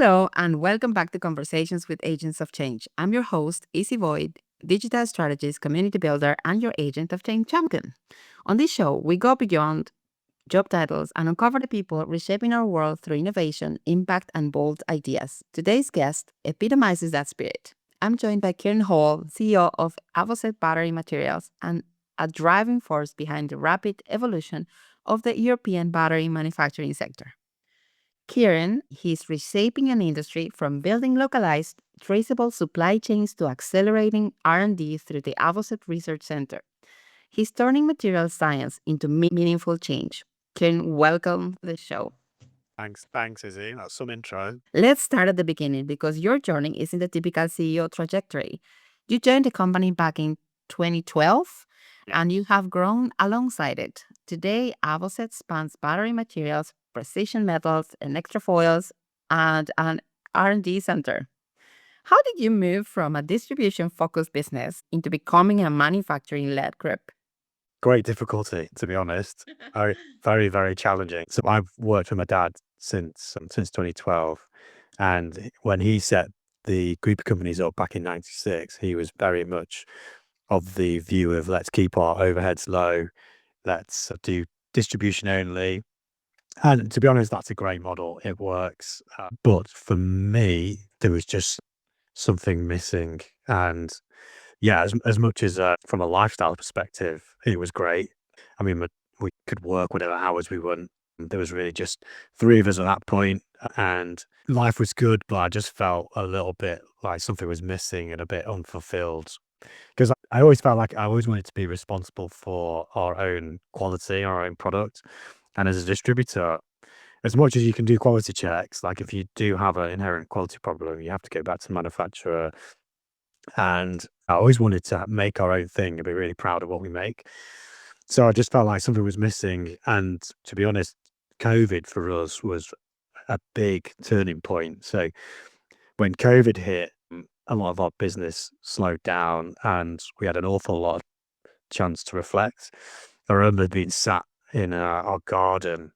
Hello, and welcome back to Conversations with Agents of Change. I'm your host, Izy Boyd, digital strategist, community builder, and your agent of change champion. On this show, we go beyond job titles and uncover the people reshaping our world through innovation, impact, and bold ideas. Today's guest epitomizes that spirit. I'm joined by Kieren Hall, CEO of Avocet Battery Materials, and a driving force behind the rapid evolution of the European battery manufacturing sector. Kieren, he's reshaping an industry from building localized, traceable supply chains to accelerating R&D through the Avocet Research Center. He's turning material science into meaningful change. Kieren, welcome to the show. Thanks, Izzy. That's some intro. Let's start at the beginning because your journey isn't the typical CEO trajectory. You joined the company back in 2012 and you have grown alongside it. Today, Avocet spans battery materials, precision metals, and extra foils, and an R&D center. How did you move from a distribution-focused business into becoming a manufacturing-led group? Great difficulty, to be honest. Very, very challenging. So I've worked with my dad since 2012, and when he set the group of companies up back in '96, he was very much of the view of let's keep our overheads low, let's do distribution only. And to be honest, that's a great model. It works. But for me, there was just something missing. And yeah, as much as from a lifestyle perspective, it was great. I mean, we could work whatever hours we want. There was really just three of us at that point, and life was good, but I just felt a little bit like something was missing and a bit unfulfilled. Because I always felt like I always wanted to be responsible for our own quality, our own product. And as a distributor, as much as you can do quality checks, like if you do have an inherent quality problem, you have to go back to the manufacturer. And I always wanted to make our own thing and be really proud of what we make. So I just felt like something was missing. And to be honest, COVID for us was a big turning point. So when COVID hit, a lot of our business slowed down and we had an awful lot of chance to reflect. I remember being sat in our garden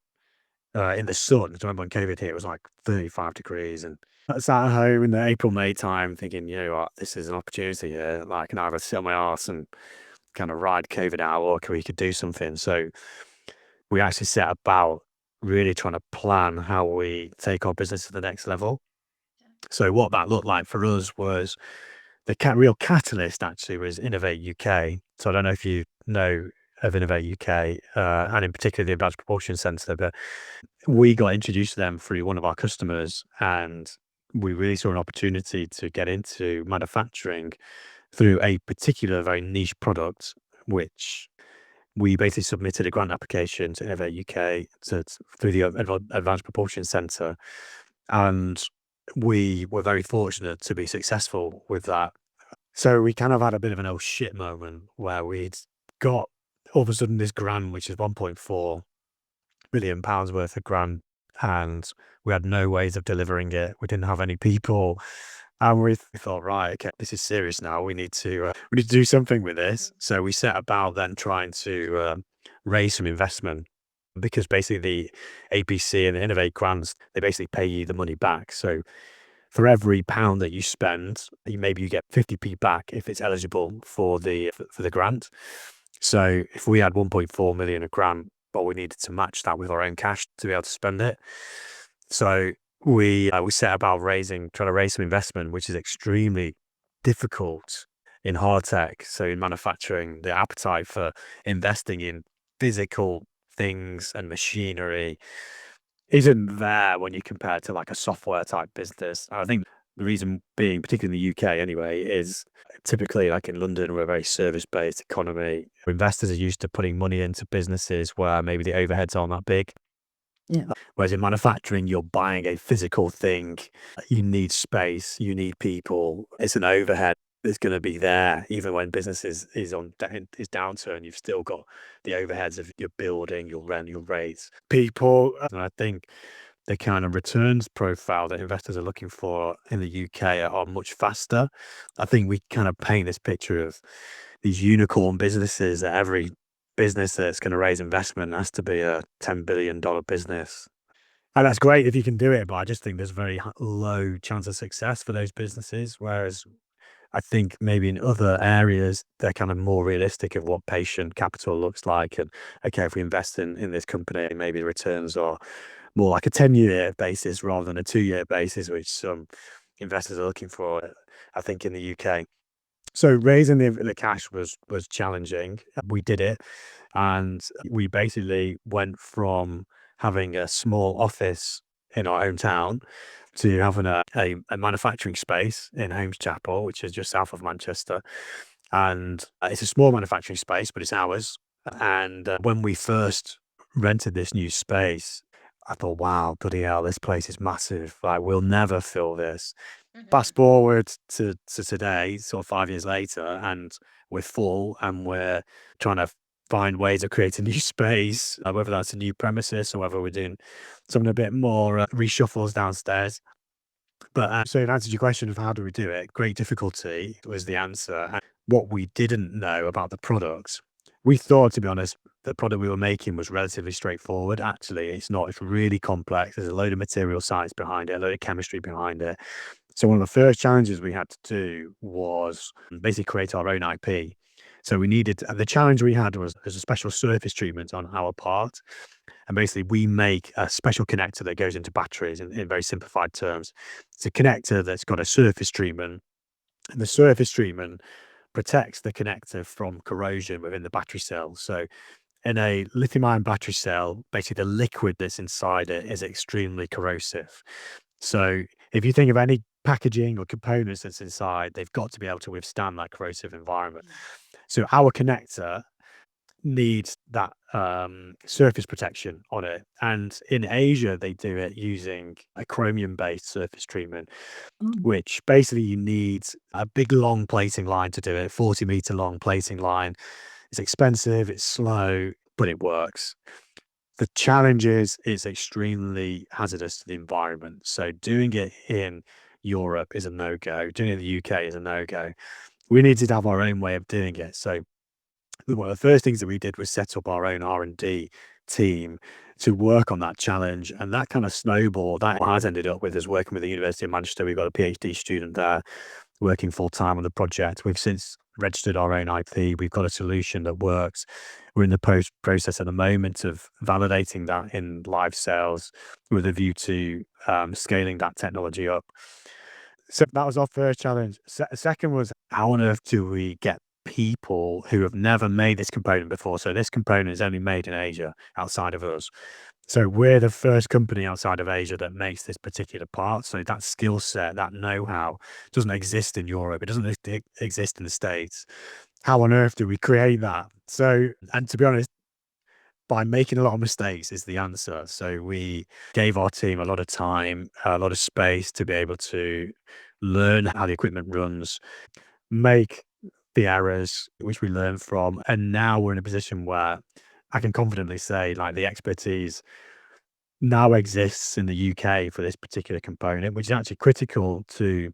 in the sun. I remember when COVID hit, it was like 35 degrees. And I sat at home in the April, May time thinking, you know what, this is an opportunity here. Like, I can either sit on my arse and kind of ride COVID out, or we could do something. So we actually set about really trying to plan how we take our business to the next level. So what that looked like for us was the real catalyst actually was Innovate UK. So I don't know if you know of Innovate UK, and in particular the Advanced Propulsion Centre, but we got introduced to them through one of our customers, and we really saw an opportunity to get into manufacturing through a particular very niche product, which we basically submitted a grant application to Innovate UK through the Advanced Propulsion Centre, and we were very fortunate to be successful with that. So we kind of had a bit of an oh shit moment where we'd got all of a sudden this grant, which is £1.4 million worth of grant, and we had no ways of delivering it. We didn't have any people, and we thought, right, okay, this is serious now. We need to do something with this. So we set about then trying to raise some investment, because basically the APC and the Innovate grants, they basically pay you the money back. So for every pound that you spend, maybe you get 50p back if it's eligible for the grant. So if we had 1.4 million of grant, but we needed to match that with our own cash to be able to spend it. So we set about trying to raise some investment, which is extremely difficult in hard tech. So in manufacturing, the appetite for investing in physical things and machinery isn't there when you compare it to like a software type business. I think the reason being, particularly in the UK anyway, is typically like in London, we're a very service-based economy. Investors are used to putting money into businesses where maybe the overheads aren't that big. Yeah. Whereas in manufacturing, you're buying a physical thing. You need space, you need people. It's an overhead that's going to be there even when business is downturn. You've still got the overheads of your building, your rent, your rates, people. And I think the kind of returns profile that investors are looking for in the UK are much faster. I think we kind of paint this picture of these unicorn businesses that every business that's going to raise investment has to be a $10 billion business. And that's great if you can do it, but I just think there's very low chance of success for those businesses. Whereas I think maybe in other areas, they're kind of more realistic of what patient capital looks like. And okay, if we invest in this company, maybe the returns are more like a 10-year basis rather than a 2-year basis, which some investors are looking for, I think, in the UK. So raising the cash was challenging. We did it, and we basically went from having a small office in our hometown to having a manufacturing space in Holmes Chapel, which is just south of Manchester. And it's a small manufacturing space, but it's ours. And when we first rented this new space, I thought, wow, bloody hell, this place is massive. Like, we'll never fill this. Fast forward to today, sort of 5 years later, and we're full and we're trying to find ways of creating new space, whether that's a new premises or whether we're doing something a bit more reshuffles downstairs. But so in answer to your question of how do we do it, great difficulty was the answer. And what we didn't know about the products, we thought, to be honest, the product we were making was relatively straightforward. Actually, it's not. It's really complex. There's a load of material science behind it, a load of chemistry behind it. So one of the first challenges we had to do was basically create our own IP. So we needed the challenge we had was there's a special surface treatment on our part. And basically, we make a special connector that goes into batteries in very simplified terms. It's a connector that's got a surface treatment, and the surface treatment protects the connector from corrosion within the battery cell. So, in a lithium ion battery cell, basically the liquid that's inside it is extremely corrosive. So, if you think of any packaging or components that's inside, they've got to be able to withstand that corrosive environment. So, our connector needs that surface protection on it. And in Asia, they do it using a chromium-based surface treatment, which basically you need a big long plating line to do it, 40-meter long plating line. It's expensive, it's slow, but it works. The challenge is it's extremely hazardous to the environment. So doing it in Europe is a no-go. Doing it in the UK is a no-go. We needed to have our own way of doing it. So one of the first things that we did was set up our own R&D team to work on that challenge, and that kind of snowballed. That has ended up with us working with the University of Manchester. We've got a PhD student there working full time on the project. We've since registered our own IP. We've got a solution that works. We're in the process at the moment of validating that in live sales with a view to scaling that technology up. So that was our first challenge. Second was, how on earth do we get people who have never made this component before? So this component is only made in Asia outside of us. So we're the first company outside of Asia that makes this particular part. So that skill set, that know-how doesn't exist in Europe. It doesn't exist in the States. How on earth do we create that? So, and to be honest, by making a lot of mistakes is the answer. So we gave our team a lot of time, a lot of space to be able to learn how the equipment runs, make the errors which we learn from. And now we're in a position where I can confidently say, like, the expertise now exists in the UK for this particular component, which is actually critical to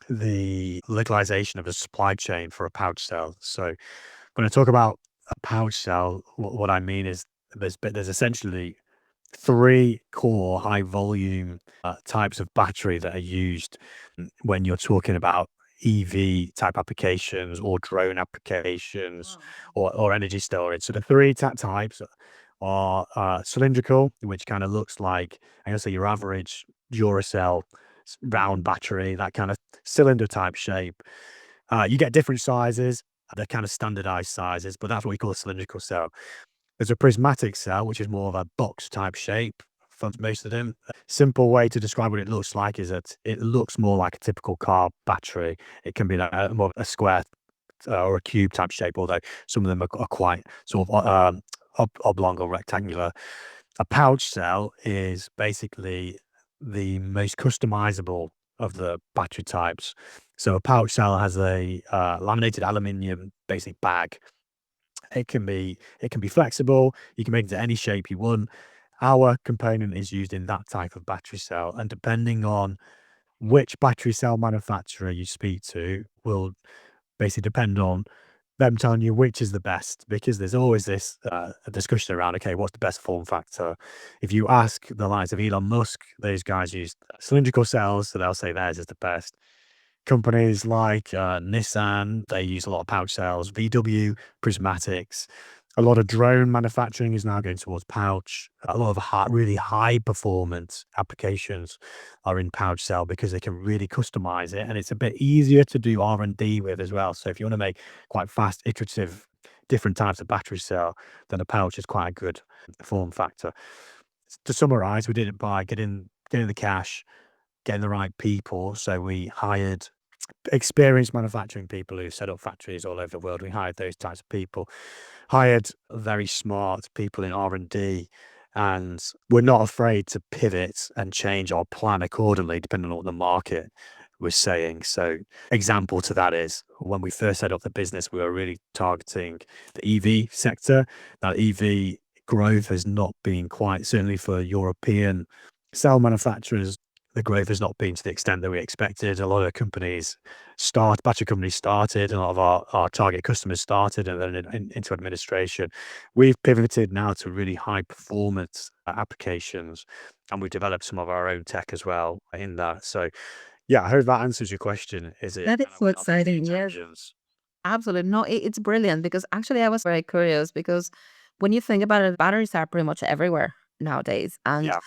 the legalization of the supply chain for a pouch cell. So when I talk about a pouch cell, what I mean is there's essentially three core high volume types of battery that are used when you're talking about EV type applications or drone applications or energy storage. So the three types are cylindrical, which kind of looks like, I guess, your average Duracell round battery, that kind of cylinder type shape. You get different sizes. They're kind of standardized sizes, but that's what we call a cylindrical cell. There's a prismatic cell, which is more of a box type shape for most of them. A simple way to describe what it looks like is that it looks more like a typical car battery. It can be like more a square or a cube type shape, although some of them are quite sort of oblong or rectangular. A pouch cell is basically the most customizable of the battery types. So a pouch cell has a laminated aluminium basic bag. It can be flexible. You can make it to any shape you want. Our component is used in that type of battery cell, and depending on which battery cell manufacturer you speak to, will basically depend on them telling you which is the best, because there's always this discussion around, okay, what's the best form factor? If you ask the likes of Elon Musk, those guys use cylindrical cells, so they'll say theirs is the best. Companies like Nissan, they use a lot of pouch cells. VW, prismatics. A lot of drone manufacturing is now going towards pouch. A lot of really high performance applications are in pouch cell because they can really customize it, and it's a bit easier to do R&D with as well. So if you want to make quite fast, iterative, different types of battery cell, then a pouch is quite a good form factor. To summarize, we did it by getting the cash, getting the right people. So we hired experienced manufacturing people who set up factories all over the world. We hired those types of people, hired very smart people in R&D, and we're not afraid to pivot and change our plan accordingly, depending on what the market was saying. So example to that is when we first set up the business, we were really targeting the EV sector. Now, EV growth has not been quite, certainly for European cell manufacturers, the growth has not been to the extent that we expected. A lot of battery companies started, and a lot of our target customers started, and then into administration. We've pivoted now to really high performance applications, and we've developed some of our own tech as well in that. So, yeah, I hope that answers your question. Is it That is kind of so went off into the exciting. Yes, tangents? absolutely. No, it's brilliant because actually I was very curious because when you think about it, batteries are pretty much everywhere nowadays. And Yeah.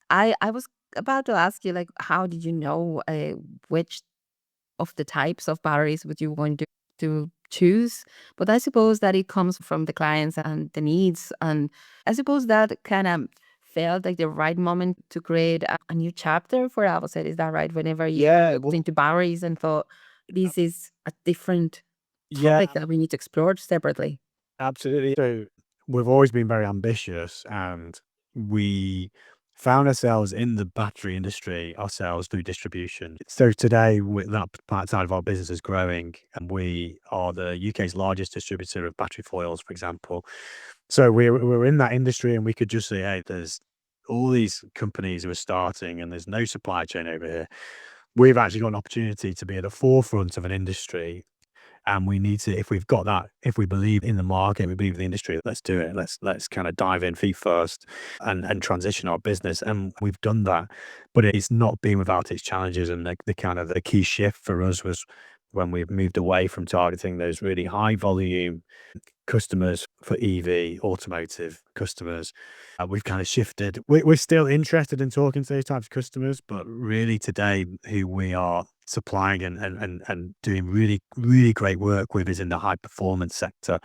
I was about to ask you, like, how did you know which of the types of batteries would you want to choose? But I suppose that it comes from the clients and the needs. And I suppose that kind of felt like the right moment to create a new chapter for Avocet. Is that right? Whenever you Yeah, looked well, into batteries and thought, this is a different yeah, topic that we need to explore separately. absolutely. So we've always been very ambitious, and we found ourselves in the battery industry ourselves through distribution. So today, that part side of our business is growing, and we are the UK's largest distributor of battery foils, for example. So we're in that industry, and we could just say, hey, there's all these companies who are starting, and there's no supply chain over here. We've actually got an opportunity to be at the forefront of an industry, and we need to, if we've got that, if we believe in the market, we believe in the industry, let's do it. Let's kind of dive in feet first and transition our business. And we've done that, but it's not been without its challenges. And the kind of the key shift for us was when we've moved away from targeting those really high volume customers for EV, automotive customers. We've kind of shifted. We're still interested in talking to those types of customers, but really today, who we are supplying and doing really, really great work with is in the high performance sector.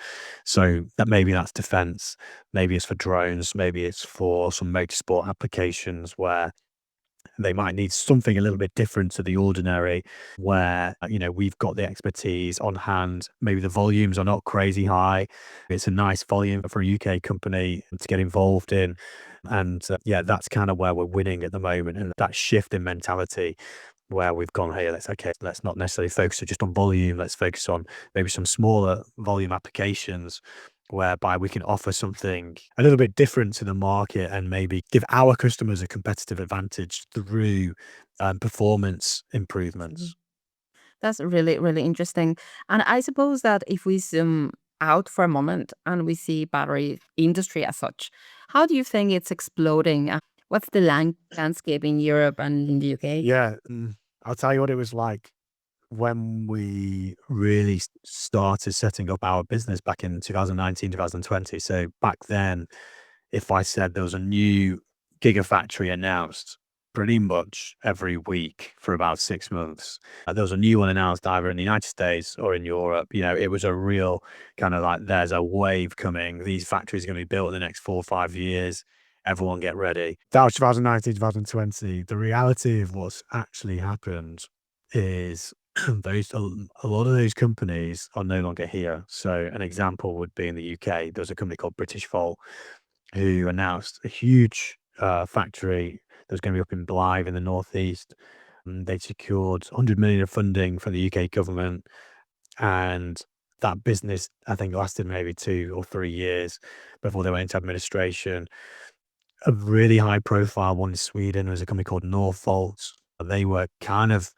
So that maybe that's defense, maybe it's for drones, maybe it's for some motorsport applications where they might need something a little bit different to the ordinary, where, we've got the expertise on hand. Maybe the volumes are not crazy high. It's a nice volume for a UK company to get involved in. And yeah, that's kind of where we're winning at the moment. And that shift in mentality where we've gone, hey, let's not necessarily focus just on volume. Let's focus on maybe some smaller volume applications whereby we can offer something a little bit different to the market and maybe give our customers a competitive advantage through performance Mhm. improvements. That's really, really interesting. And I suppose that if we zoom out for a moment and we see battery industry as such, how do you think it's exploding? What's the landscape in Europe and in the UK? Yeah, I'll tell you what it was like when we really started setting up our business back in 2019, 2020. So back then, if I said there was a new gigafactory announced pretty much every week for about 6 months, there was a new one announced either in the United States or in Europe. It was a real kind of like, there's a wave coming. These factories are going to be built in the next 4 or 5 years. Everyone get ready. That was 2019, 2020. The reality of what's actually happened is a lot of those companies are no longer here. So an example would be in the UK. There's a company called British Volt who announced a huge factory that was going to be up in Blythe in the northeast. They secured 100 million of funding from the UK government, and that business, I think, lasted maybe 2 or 3 years before they went into administration. A really high profile one in Sweden was a company called Northvolt. They were kind of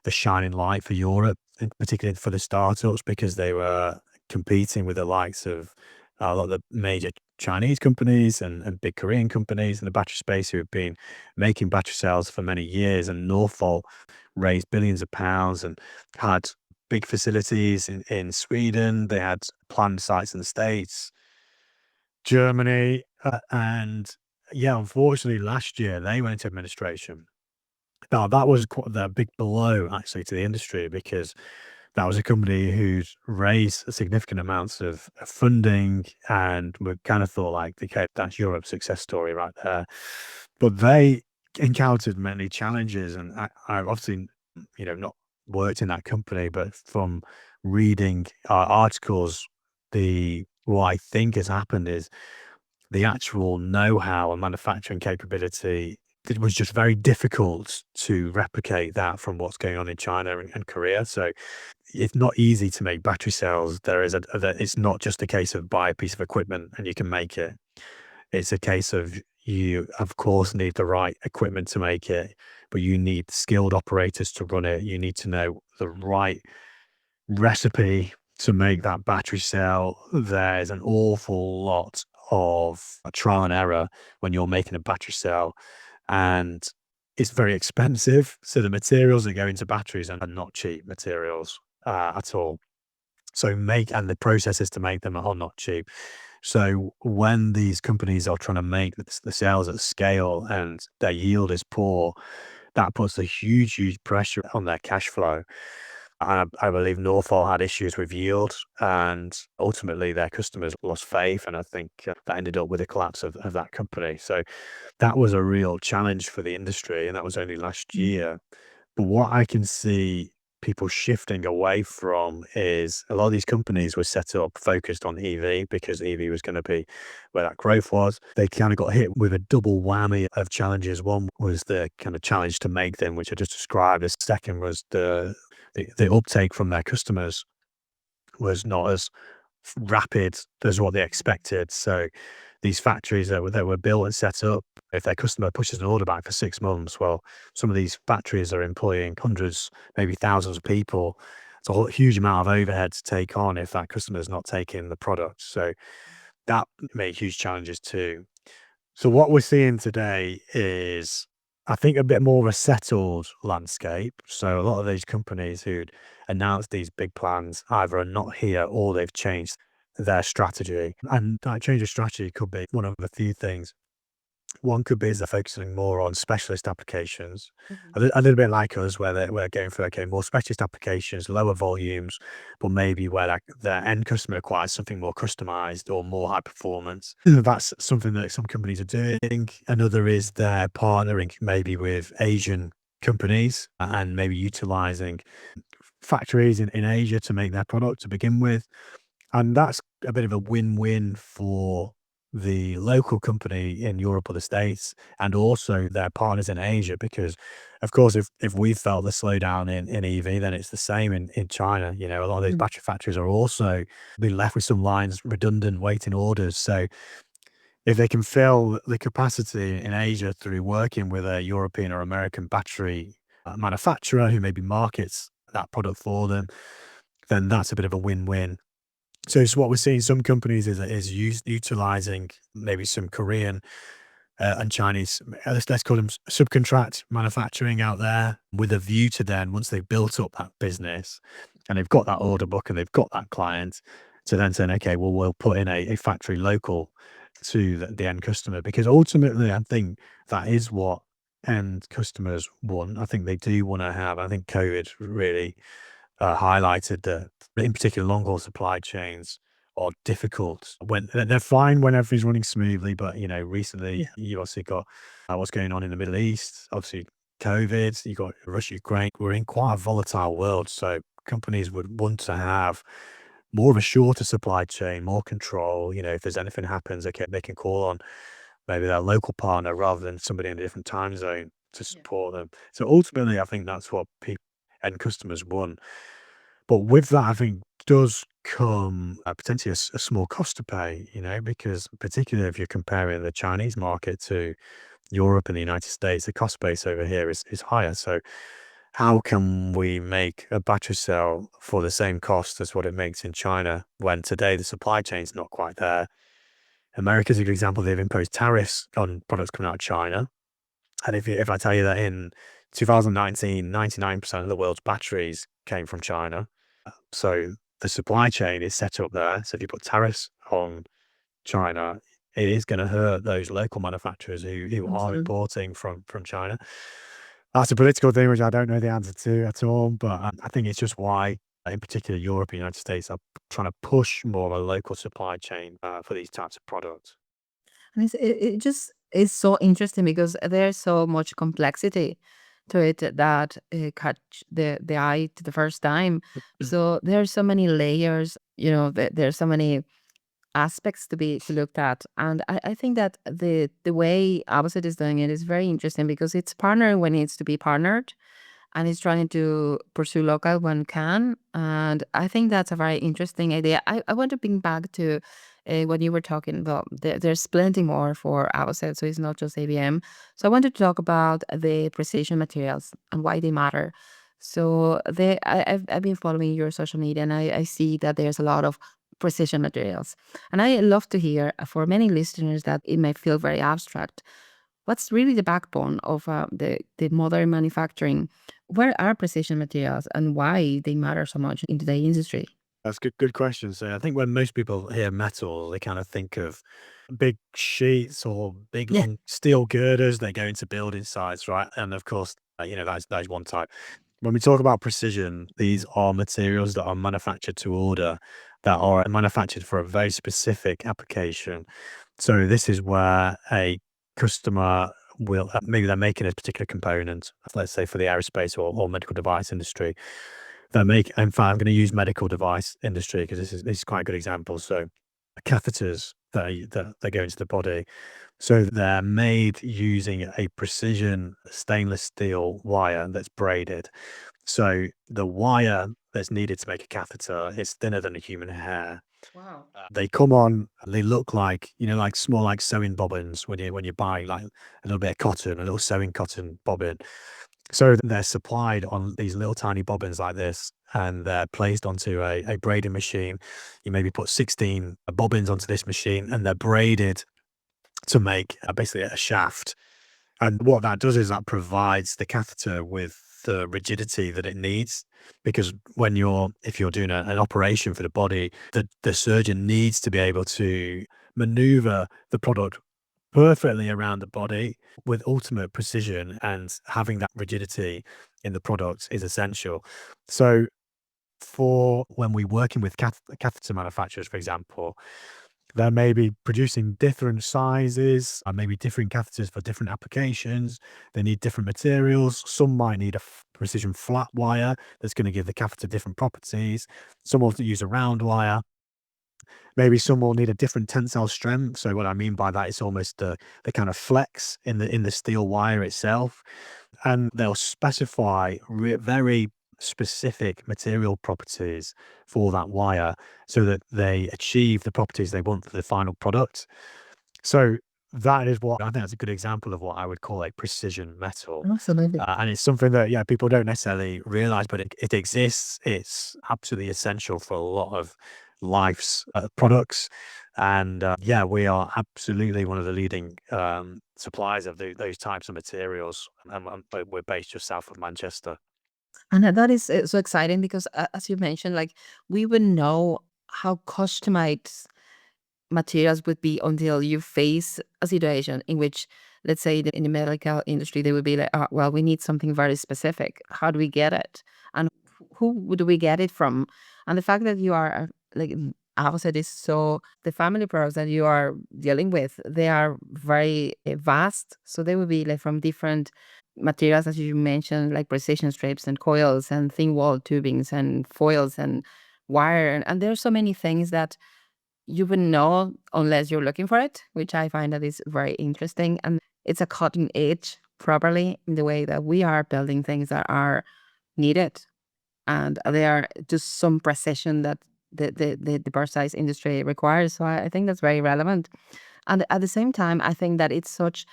the shining light for Europe, and particularly for the startups, because they were competing with the likes of a lot of the major Chinese companies and big Korean companies in the battery space who have been making battery cells for many years. And Northvolt raised billions of pounds and had big facilities in Sweden. They had planned sites in the States, Germany, and yeah, unfortunately, last year they went into administration. Now, that was quite the big blow actually to the industry because that was a company who'd raised significant amounts of funding, and we kind of thought like, okay, that's Europe's success story right there. But they encountered many challenges, and I obviously, not worked in that company, but from reading articles, the what I think has happened is the actual know-how and manufacturing capability, it was just very difficult to replicate that from what's going on in China and Korea. So it's not easy to make battery cells. It's not just a case of buy a piece of equipment and you can make it. It's a case of you, of course, need the right equipment to make it, but you need skilled operators to run it. You need to know the right recipe to make that battery cell. There's an awful lot of trial and error when you're making a battery cell, and it's very expensive. So the materials that go into batteries are not cheap materials at all. And the processes to make them are not cheap. So when these companies are trying to make the cells at scale and their yield is poor, that puts a huge, huge pressure on their cash flow. And I believe Northvolt had issues with yield, and ultimately their customers lost faith. And I think that ended up with the collapse of that company. So that was a real challenge for the industry, and that was only last year. But what I can see people shifting away from is a lot of these companies were set up focused on EV because EV was going to be where that growth was. They kind of got hit with a double whammy of challenges. One was the kind of challenge to make them, which I just described. The second was the uptake from their customers was not as rapid as what they expected. So these factories that were built and set up, if their customer pushes an order back for 6 months, well, some of these factories are employing hundreds, maybe thousands of people. It's a huge amount of overhead to take on if that customer is not taking the product. So that made huge challenges too. So what we're seeing today is, I think, a bit more of a settled landscape. So a lot of these companies who'd announced these big plans either are not here or they've changed their strategy. And that change of strategy could be one of a few things. One could be is they're focusing more on specialist applications, Mhm. a little bit like us, where we're going for, okay, more specialist applications, lower volumes, but maybe where like their end customer requires something more customized or more high performance. That's something that some companies are doing. Another is they're partnering maybe with Asian companies and maybe utilizing factories in Asia to make their product to begin with. And that's a bit of a win-win for the local company in Europe or the States, and also their partners in Asia, because of course, if we felt the slowdown in EV, then it's the same in China. A lot of those Mhm. battery factories are also being left with some lines redundant, waiting orders. So if they can fill the capacity in Asia through working with a European or American battery manufacturer who maybe markets that product for them, then that's a bit of a win-win. So what we're seeing some companies is utilizing maybe some Korean and Chinese, let's call them subcontract manufacturing out there, with a view to then, once they've built up that business and they've got that order book and they've got that client, to then saying, okay, well, we'll put in a factory local to the end customer, because ultimately I think that is what end customers want. I think they do want to have, I think COVID really highlighted that, in particular, long haul supply chains are difficult. When they're fine when everything's running smoothly, but recently Yeah. you also got what's going on in the Middle East. Obviously, COVID. You got Russia, Ukraine. We're in quite a volatile world, so companies would want to have more of a shorter supply chain, more control. If there's anything happens, okay, they can call on maybe their local partner rather than somebody in a different time zone to Yeah. support them. So ultimately, I think that's what people and customers want. But with that, I think does come potentially a small cost to pay, because particularly if you're comparing the Chinese market to Europe and the United States, the cost base over here is higher. So how can we make a battery cell for the same cost as what it makes in China when today the supply chain's not quite there? America's a good example. They've imposed tariffs on products coming out of China. And if I tell you that in 2019, 99% of the world's batteries came from China. So the supply chain is set up there. So if you put tariffs on China, it is going to hurt those local manufacturers who are Absolutely. importing from China. That's a political thing which I don't know the answer to at all, but I think it's just why, in particular, Europe and United States are trying to push more of a local supply chain for these types of products. And it just is so interesting because there's so much complexity to it that catch the eye to the first time. So there's so many layers, there's so many aspects to be looked at. And I think that the way Avocet is doing it is very interesting because it's partnering when it needs to be partnered, and he's trying to pursue local when can. And I think that's a very interesting idea. I want to bring back to what you were talking about. There's plenty more for Avocet, so it's not just ABM. So I wanted to talk about the precision materials and why they matter. So I've been following your social media, and I see that there's a lot of precision materials. And I love to hear for many listeners that it may feel very abstract. What's really the backbone of the modern manufacturing? Where are precision materials and why they matter so much in today's industry? That's good question. So I think when most people hear metal, they kind of think of big sheets or big Yeah. long steel girders they go into building sites, right? And of course, that's one type. When we talk about precision, these are materials that are manufactured to order, that are manufactured for a very specific application. So this is where a customer will maybe they're making a particular component, let's say for the aerospace or medical device industry. In fact, I'm going to use medical device industry because this is quite a good example. So catheters that go into the body, so they're made using a precision stainless steel wire that's braided. So the wire that's needed to make a catheter is thinner than a human hair. Wow. They come on, they look like, like small, like sewing bobbins when you buy like a little bit of cotton, a little sewing cotton bobbin. So they're supplied on these little tiny bobbins like this, and they're placed onto a braiding machine. You maybe put 16 bobbins onto this machine, and they're braided to make basically a shaft. And what that does is that provides the catheter with the rigidity that it needs. Because if you're doing an operation for the body, the surgeon needs to be able to maneuver the product perfectly around the body with ultimate precision, and having that rigidity in the product is essential. So for when we're working with catheter manufacturers, for example, they may be producing different sizes and maybe different catheters for different applications. They need different materials. Some might need a precision flat wire that's going to give the catheter different properties. Some will use a round wire. Maybe some will need a different tensile strength. So what I mean by that is almost the kind of flex in the steel wire itself, and they'll specify very specific material properties for that wire so that they achieve the properties they want for the final product. So that is what I think that's a good example of what I would call a precision metal. Absolutely. And it's something that, yeah, people don't necessarily realize, but it exists. It's absolutely essential for a lot of life's products. And yeah, we are absolutely one of the leading suppliers of those types of materials. But we're based just south of Manchester. And that is so exciting because, as you mentioned, like we would know how customized materials would be until you face a situation in which, let's say, in the medical industry, they would be like, well, we need something very specific. How do we get it? And who do we get it from? And the fact that you are like opposite is so the family products that you are dealing with, they are very vast. So they would be like from different materials, as you mentioned, like precision strips and coils and thin wall tubings and foils and wire. And there are so many things that you wouldn't know unless you're looking for it, which I find that is very interesting. And it's a cutting edge properly in the way that we are building things that are needed. And they are just some precision that the birth size industry requires. So I think that's very relevant. And at the same time, I think that it's such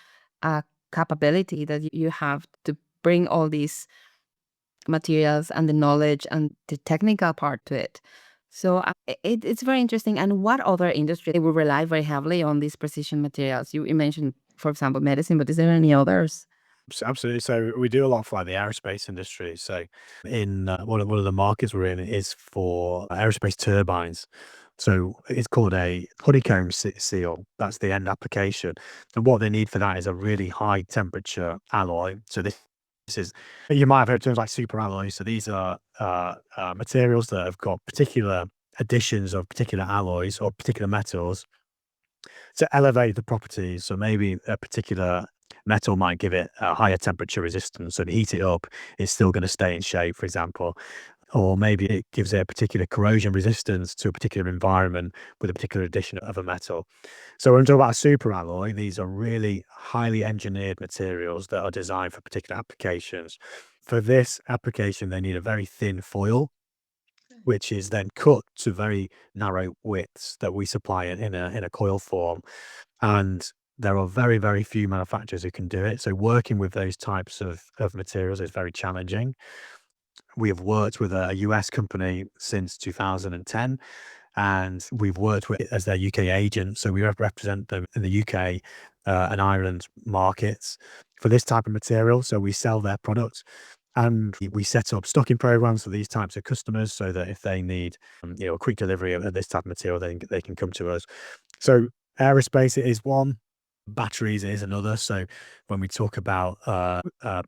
a capability that you have to bring all these materials and the knowledge and the technical part to it. So it's very interesting. And what other industry they will rely very heavily on these precision materials? You mentioned, for example, medicine, but is there any others? Absolutely. So we do a lot for like the aerospace industry. So in one of the markets we're in is for aerospace turbines. So it's called a honeycomb seal. That's the end application. And what they need for that is a really high temperature alloy. So this is, you might have heard terms like super alloys. So these are materials that have got particular additions of particular alloys or particular metals to elevate the properties. So maybe a particular metal might give it a higher temperature resistance. So to heat it up, it's still going to stay in shape, for example. Or maybe it gives it a particular corrosion resistance to a particular environment with a particular addition of a metal. So when we talk about a super alloy, these are really highly engineered materials that are designed for particular applications. For this application, they need a very thin foil, which is then cut to very narrow widths that we supply in a coil form. And there are very, very few manufacturers who can do it. So working with those types of materials is very challenging. We have worked with a US company since 2010, and we've worked with as their UK agent. So we represent them in the UK and Ireland markets for this type of material. So we sell their products and we set up stocking programs for these types of customers so that if they need a quick delivery of this type of material, they can come to us. So aerospace is one, batteries is another. So when we talk about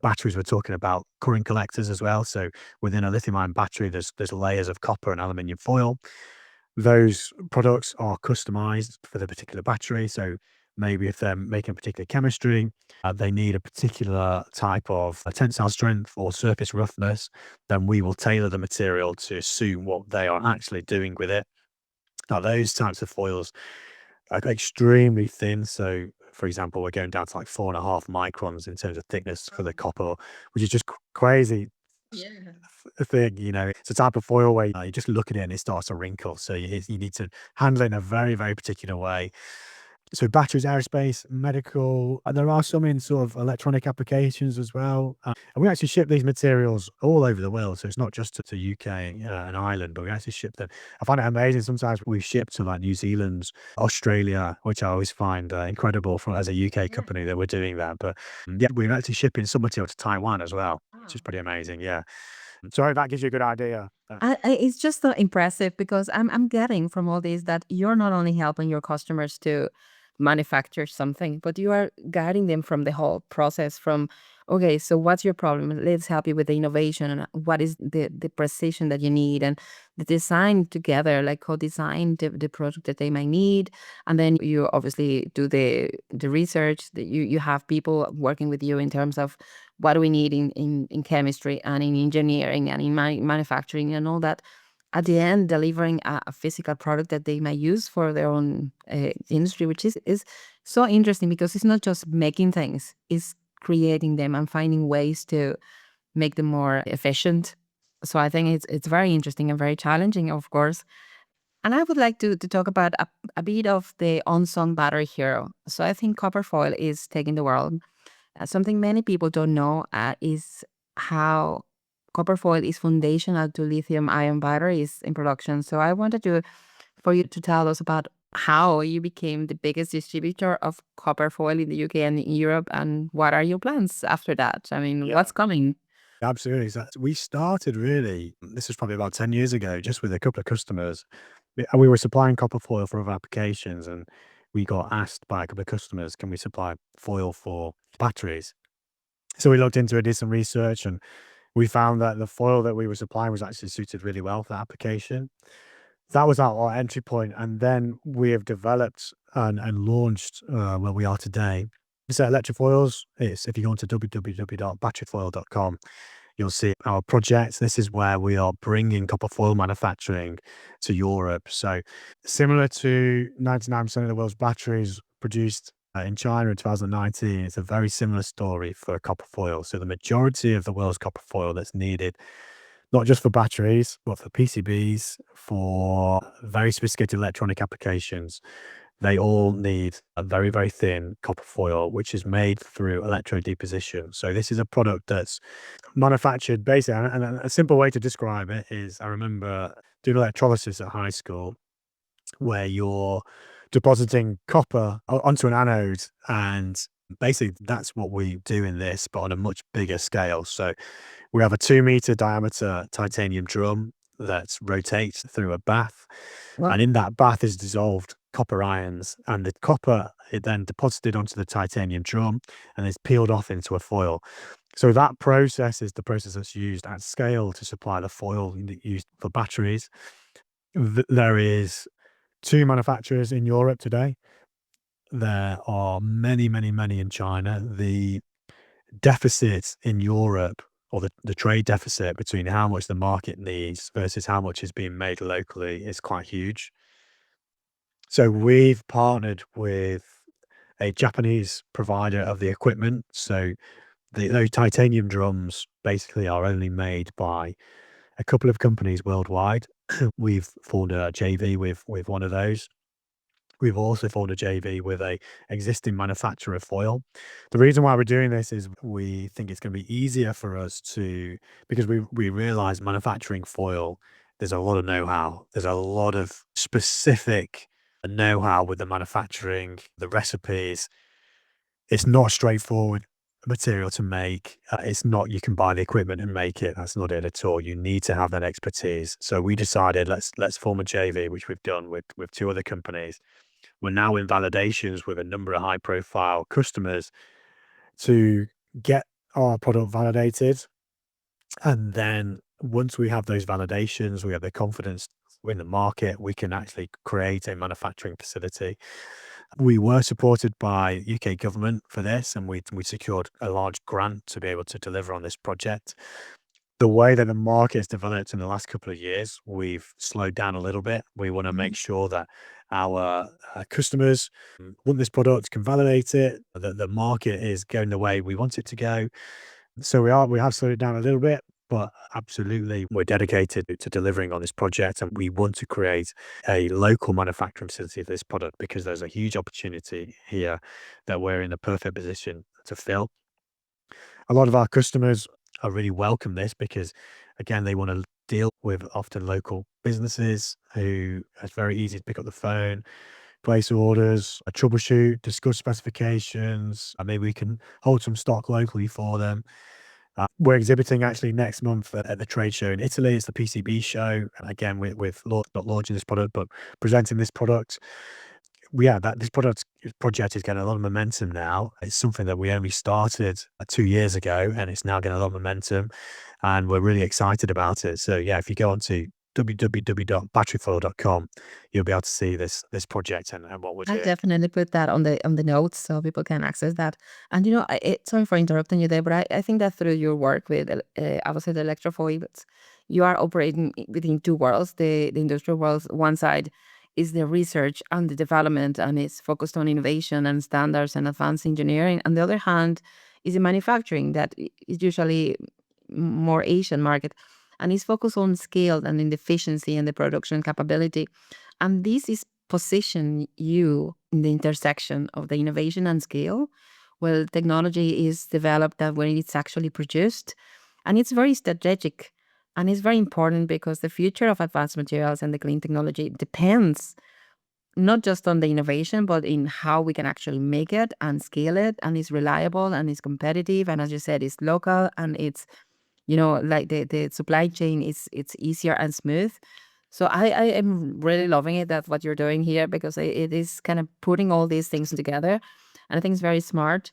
batteries, we're talking about current collectors as well. So within a lithium-ion battery, there's layers of copper and aluminium foil. Those products are customized for the particular battery. So maybe if they're making a particular chemistry, they need a particular type of tensile strength or surface roughness, then we will tailor the material to suit what they are actually doing with it. Now, those types of foils are extremely thin. So, for example, we're going down to like 4.5 microns in terms of thickness for the copper, which is just crazy Yeah. thing. It's a type of foil where you just look at it and it starts to wrinkle. So you need to handle it in a very, very particular way. So batteries, aerospace, medical, and there are some in sort of electronic applications as well. And we actually ship these materials all over the world. So it's not just to UK and Ireland, but we actually ship them. I find it amazing. Sometimes we ship to like New Zealand, Australia, which I always find incredible as a UK Yeah. company that we're doing that. But yeah, we're actually shipping some material to Taiwan as well, which is Wow. pretty amazing. Yeah. So that gives you a good idea. It's just so impressive because I'm getting from all this that you're not only helping your customers to manufacture something, but you are guiding them from the whole process from, okay, so what's your problem? Let's help you with the innovation and what is the precision that you need and the design together, like co-design the product that they might need. And then you obviously do the research that you have people working with you in terms of what do we need in chemistry and in engineering and in manufacturing and all that. At the end, delivering a physical product that they might use for their own industry, which is so interesting because it's not just making things, it's creating them and finding ways to make them more efficient. So I think it's very interesting and very challenging, of course. And I would like to talk about a bit of the unsung battery hero. So I think copper foil is taking the world. Something many people don't know is how copper foil is foundational to lithium ion batteries in production. So I wanted for you to tell us about how you became the biggest distributor of copper foil in the UK and in Europe, and what are your plans after that? I mean, Yeah. what's coming? Absolutely. So we started really, this was probably about 10 years ago, just with a couple of customers. And we were supplying copper foil for other applications. And we got asked by a couple of customers, can we supply foil for batteries? So we looked into it, did some research, and we found that the foil that we were supplying was actually suited really well for that application. That was our entry point. And then we have developed and launched where we are today. So electrofoils, it's if you go onto www.batteryfoil.com, you'll see our projects. This is where we are bringing copper foil manufacturing to Europe. So similar to 99% of the world's batteries produced in China in 2019, it's a very similar story for copper foil. So the majority of the world's copper foil that's needed, not just for batteries, but for PCBs, for very sophisticated electronic applications, They all need a very, very thin copper foil, which is made through electrodeposition. So this is a product that's manufactured basically, and a simple way to describe it is I remember doing electrolysis at high school where you're depositing copper onto an anode, and basically that's what we do in this, but on a much bigger scale. So we have a 2 meter diameter titanium drum that rotates through a bath, Well, and in that bath is dissolved copper ions, and the copper is then deposited onto the titanium drum and is peeled off into a foil. So that process is the process that's used at scale to supply the foil used for batteries. There is 2 manufacturers in Europe today. There are many, many, many in China. The deficit in Europe, or the trade deficit between how much the market needs versus how much is being made locally, is quite huge. So we've partnered with a Japanese provider of the equipment. So those titanium drums basically are only made by a couple of companies worldwide. We've formed a JV with one of those. We've also formed a JV with a existing manufacturer of foil. The reason why we're doing this is we think it's going to be easier for us to, because we realize manufacturing foil, there's a lot of know-how. There's a lot of specific know-how with the manufacturing, the recipes. It's not straightforward material to make. It's not you can buy the equipment and make it. That's not it at all. You need to have that expertise. So we decided let's form a JV, which we've done with 2 other companies. We're now in validations with a number of high profile customers to get our product validated. And then once we have those validations, we have the confidence in the market, we can actually create a manufacturing facility. We were supported by UK government for this, and we secured a large grant to be able to deliver on this project. The way that the market has developed in the last couple of years, we've slowed down a little bit. We want to make sure that our customers want this product, can validate it, that the market is going the way we want it to go. So we have slowed it down a little bit, but absolutely we're dedicated to delivering on this project, and we want to create a local manufacturing facility for this product because there's a huge opportunity here that we're in the perfect position to fill. A lot of our customers are really welcome this because, again, they want to deal with often local businesses who it's very easy to pick up the phone, place orders, troubleshoot, discuss specifications, and maybe we can hold some stock locally for them. We're exhibiting actually next month at the trade show in Italy. It's the PCB show. And again, not launching this product, but presenting this product. Yeah, that this project is getting a lot of momentum now. It's something that we only started 2 years ago, and it's now getting a lot of momentum, and we're really excited about it. So yeah, if you go on to www.batteryfoil.com, you'll be able to see this project and what we're I'll doing. definitely put that on the notes so people can access that. And sorry for interrupting you there, but I think that through your work with Avocet Electrofoils, you are operating within two worlds. The industrial world, one side is the research and the development, and it's focused on innovation and standards and advanced engineering. And the other hand is the manufacturing that is usually more Asian market, and is focused on scale and in the efficiency and the production capability. And this is position you in the intersection of the innovation and scale, where technology is developed that when it's actually produced. And it's very strategic, and it's very important because the future of advanced materials and the clean technology depends not just on the innovation, but in how we can actually make it and scale it, and it's reliable and it's competitive. And as you said, it's local, and it's like the supply chain is it's easier and smooth. So I am really loving it, that what you're doing here, because it is kind of putting all these things together, and I think it's very smart.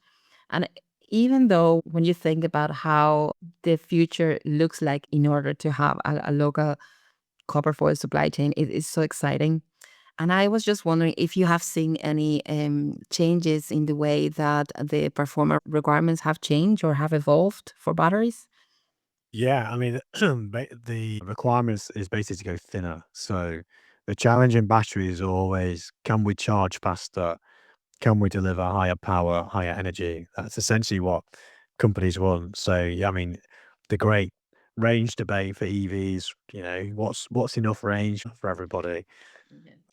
And even though when you think about how the future looks like in order to have a local copper foil supply chain, it is so exciting. And I was just wondering if you have seen any changes in the way that the performance requirements have changed or have evolved for batteries. Yeah, I mean, the requirements is basically to go thinner. So the challenge in battery is always, can we charge faster? Can we deliver higher power, higher energy? That's essentially what companies want. So yeah, I mean, the great range debate for EVs, what's enough range for everybody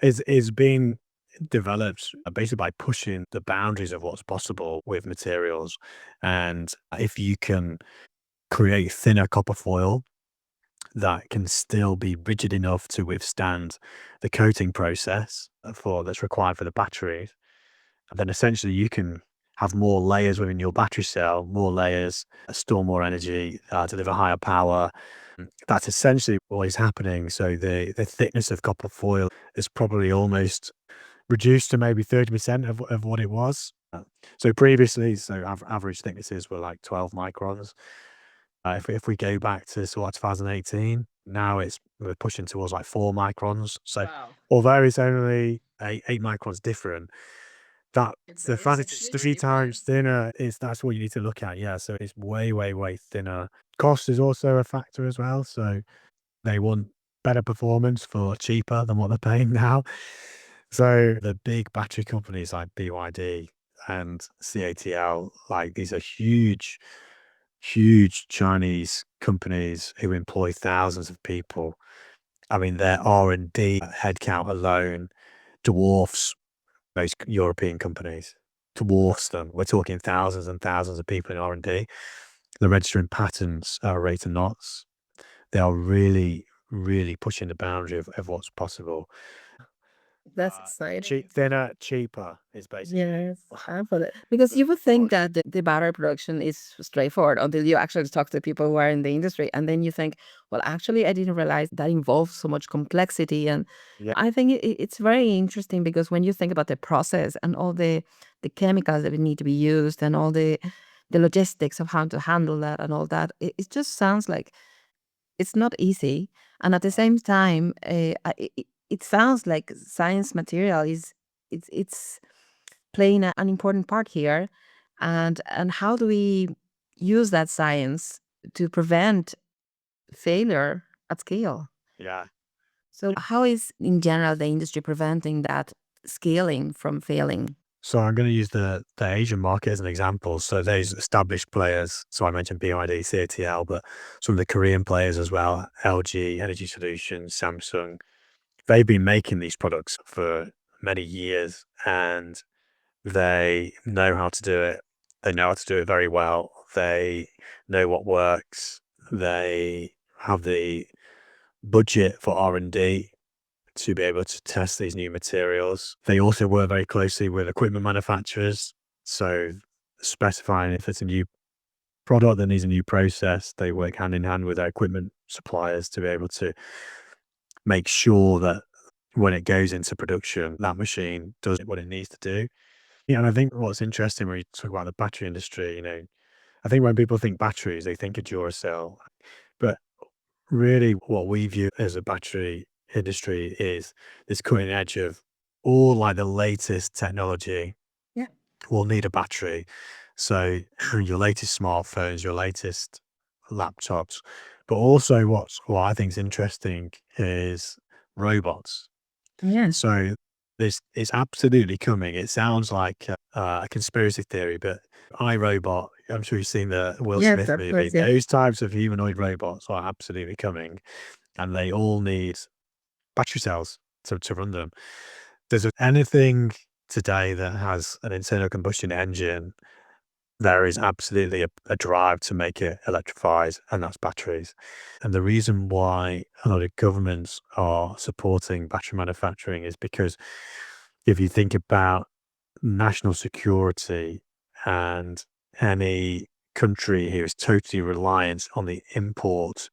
is being developed basically by pushing the boundaries of what's possible with materials. And if you can create thinner copper foil that can still be rigid enough to withstand the coating process that's required for the batteries, then essentially you can have more layers within your battery cell, more layers, store more energy, deliver higher power. That's essentially what is happening. So the thickness of copper foil is probably almost reduced to maybe 30% of what it was. So previously, average thicknesses were like 12 microns. If we go back to sort of 2018, now we're pushing towards like 4 microns. So Wow. although it's only eight microns different, that It's the a, it's fact a it's huge 3 times difference. thinner is that's what you need to look at. Yeah, so it's way, way, way thinner. Cost is also a factor as well. So they want better performance for cheaper than what they're paying now. So the big battery companies like BYD and CATL, like these are huge, huge Chinese companies who employ thousands of people. I mean, their R&D headcount alone dwarfs most European companies, dwarfs them. We're talking thousands and thousands of people in R&D. They're registering patents at a rate of knots. They are really, really pushing the boundary of what's possible. That's exciting. Thinner, cheaper is basically. Yes, I feel it. Because you would think that the battery production is straightforward until you actually talk to people who are in the industry. And then you think, well, actually, I didn't realize that involves so much complexity. And Yeah, I think it's very interesting because when you think about the process and all the chemicals that need to be used and all the logistics of how to handle that and all that, it just sounds like it's not easy. And at the same time, it sounds like science material is it's playing an important part here. And how do we use that science to prevent failure at scale? yeah. So how is in general the industry preventing that scaling from failing? So I'm going to use the Asian market as an example. So those established players, so I mentioned BYD, CATL, but some of the Korean players as well, LG, Energy Solutions, Samsung, they've been making these products for many years and they know how to do it. They know how to do it very well. They know what works. They have the budget for R&D to be able to test these new materials. They also work very closely with equipment manufacturers. So specifying if it's a new product that needs a new process, they work hand in hand with their equipment suppliers to be able to make sure that when it goes into production, that machine does what it needs to do. Yeah, and I think what's interesting when you talk about the battery industry, I think when people think batteries, they think of Duracell. But really what we view as a battery industry is this cutting edge of all like the latest technology Yeah. will need a battery. So your latest smartphones, your latest laptops, but also what I think is interesting is robots. Yes. So this is absolutely coming. It sounds like a conspiracy theory, but iRobot, I'm sure you've seen the Will Yes, Smith of movie. course. Yes. Those types of humanoid robots are absolutely coming, and they all need battery cells to run them. There's anything today that has an internal combustion engine, there is absolutely a drive to make it electrified, and that's batteries. And the reason why a lot of governments are supporting battery manufacturing is because if you think about national security and any country who is totally reliant on the import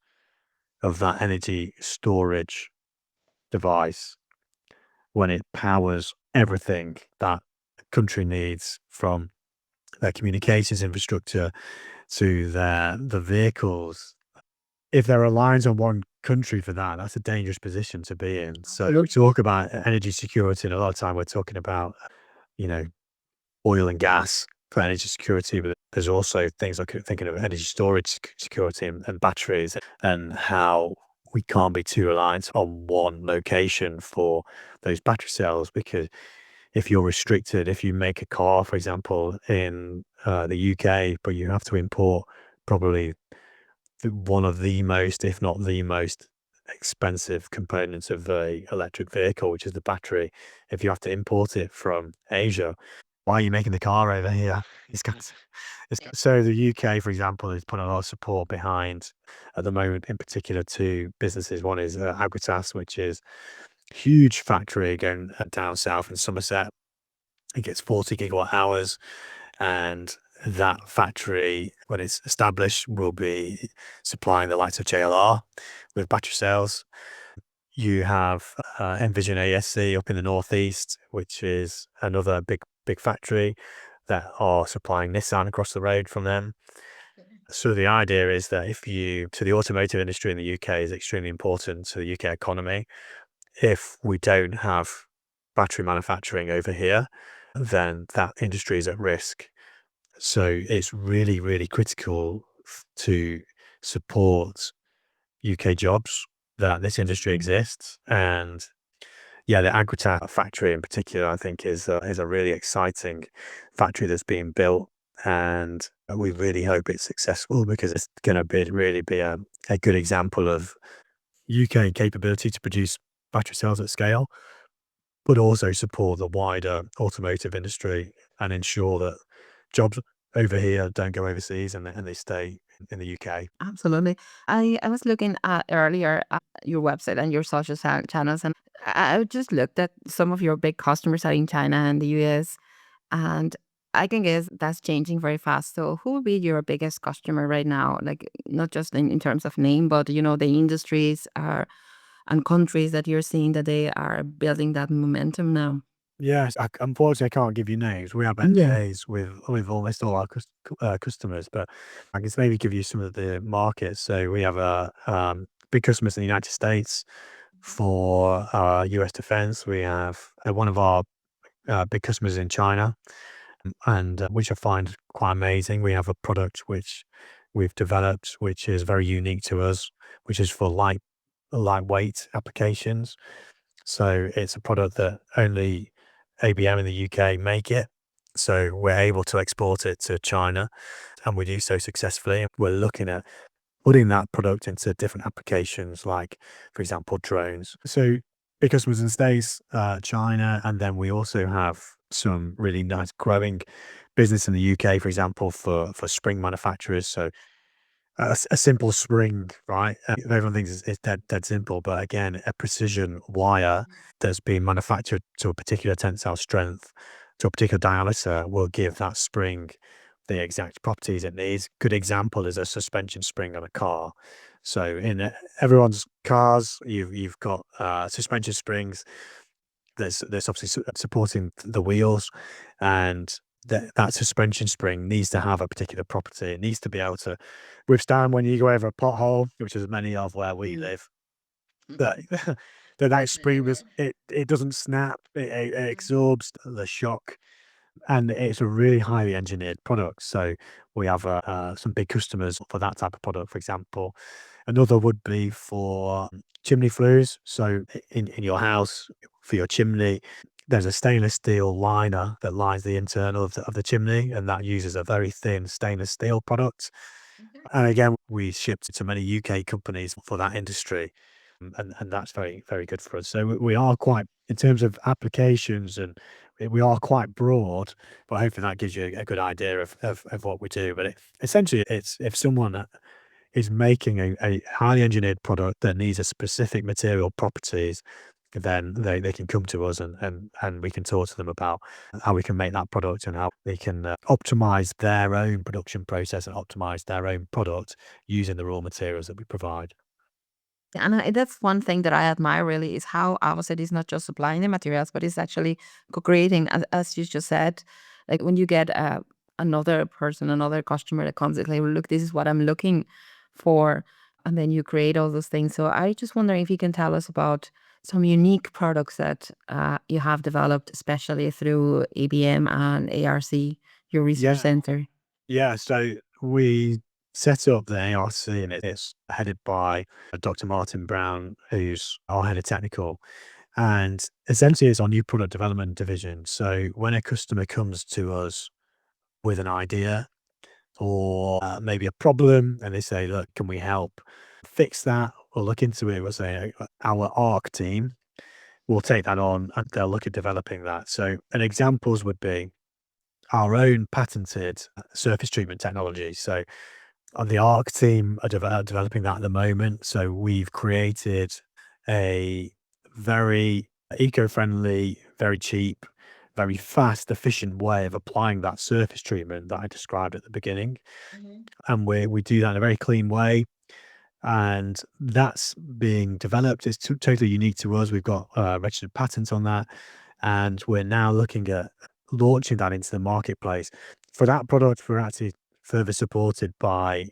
of that energy storage device when it powers everything that a country needs from their communications infrastructure to the vehicles. If they're reliant on one country for that, that's a dangerous position to be in. So we talk about energy security, and a lot of time we're talking about, you know, oil and gas for energy security, but there's also things like thinking of energy storage security and batteries and how we can't be too reliant on one location for those battery cells because if you're restricted, if you make a car, for example, in the UK, but you have to import probably one of the most, if not the most expensive components of the electric vehicle, which is the battery. If you have to import it from Asia, why are you making the car over here? So the UK, for example, is putting a lot of support behind at the moment, in particular, two businesses. One is Avocet, which is a huge factory going down south in Somerset. It gets 40 gigawatt hours, and that factory, when it's established, will be supplying the likes of JLR with battery cells. You have Envision ASC up in the northeast, which is another big factory that are supplying Nissan across the road from them. So the idea is that the automotive industry in the UK is extremely important to the UK economy. If we don't have battery manufacturing over here, then that industry is at risk. So it's really, really critical to support UK jobs that this industry exists. And yeah, the Agritas factory in particular, I think, is a really exciting factory that's being built, and we really hope it's successful because it's going to really be a good example of UK capability to produce battery cells at scale, but also support the wider automotive industry and ensure that jobs over here don't go overseas and they stay in the UK. Absolutely. I was looking at earlier at your website and your social channels, and I just looked at some of your big customers are in China and the US, and I can guess that's changing very fast. So, who would be your biggest customer right now? Like, not just in terms of name, but the industries are and countries that you're seeing that they are building that momentum now. Yes, unfortunately, I can't give you names. We have Yeah. NDAs with almost all our customers, but I can maybe give you some of the markets. So we have big customers in the United States for US defense. We have one of our big customers in China, and which I find quite amazing. We have a product which we've developed, which is very unique to us, which is for lightweight applications. So it's a product that only ABM in the UK make it. So we're able to export it to China, and we do so successfully. We're looking at putting that product into different applications, like, for example, drones. So big customers in the States, China, and then we also have some really nice growing business in the UK, for example, for spring manufacturers. So a simple spring, right? Everyone thinks it's dead simple, but again, a precision wire that's been manufactured to a particular tensile strength, to a particular diameter, will give that spring the exact properties it needs. Good example is a suspension spring on a car. So in everyone's cars, you've got suspension springs. There's obviously supporting the wheels, and that suspension spring needs to have a particular property. It needs to be able to withstand when you go over a pothole, which is many of where we live. That that spring it doesn't snap. It absorbs the shock, and it's a really highly engineered product. So we have some big customers for that type of product, for example. Another would be for chimney flues. So in your house, for your chimney, there's a stainless steel liner that lines the internal of the chimney, and that uses a very thin stainless steel product. And again, we ship to many UK companies for that industry, and that's very, very good for us. So we are quite, in terms of applications, and we are quite broad, but hopefully that gives you a good idea of what we do. But essentially, it's if someone is making a highly engineered product that needs a specific material properties, then they can come to us, and we can talk to them about how we can make that product and how they can optimize their own production process and optimize their own product using the raw materials that we provide. And that's one thing that I admire really is how Avocet is not just supplying the materials, but it's actually co-creating, as you just said. Like when you get another person, another customer that comes and like, look, this is what I'm looking for, and then you create all those things. So I just wonder if you can tell us about some unique products that you have developed, especially through ABM and ARC, your research Yeah. center. Yeah, so we set up the ARC, and it's headed by Dr. Martin Brown, who's our head of technical. And essentially, it's our new product development division. So when a customer comes to us with an idea or maybe a problem, and they say, "Look, can we help fix that?" will look into it. We'll say our ARC team will take that on and they'll look at developing that. So, and examples would be our own patented surface treatment technology. So, the ARC team are developing that at the moment. So, we've created a very eco-friendly, very cheap, very fast, efficient way of applying that surface treatment that I described at the beginning. And we do that in a very clean way. And that's being developed. It's totally unique to us. We've got registered patents on that, and we're now looking at launching that into the marketplace. For that product, we're actually further supported by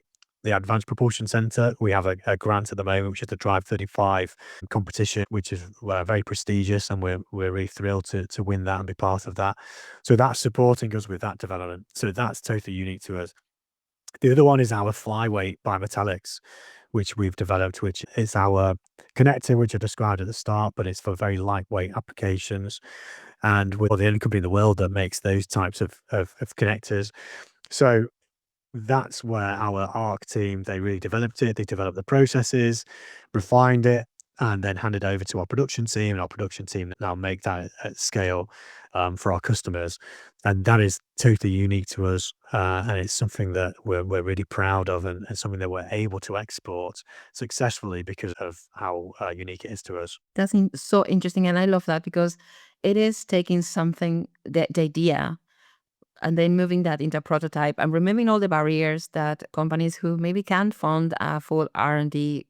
the Advanced Propulsion Centre. We have a grant at the moment, which is the Drive 35 competition, which is very prestigious, and we're really thrilled to win that and be part of that. So that's supporting us with that development. So that's totally unique to us. The other one is our flyweight bimetallics, which we've developed, which is our connector, which I described at the start, but it's for very lightweight applications. And we're the only company in the world that makes those types of connectors. So that's where our ARC team, they really developed it. They developed the processes, refined it, and then handed over to our production team. And our production team now make that at scale for our customers. And that is totally unique to us. And it's something that we're really proud of, and something that we're able to export successfully because of how unique it is to us. That's so interesting. And I love that because it is taking something, the idea, and then moving that into a prototype and removing all the barriers that companies who maybe can't fund a full R&D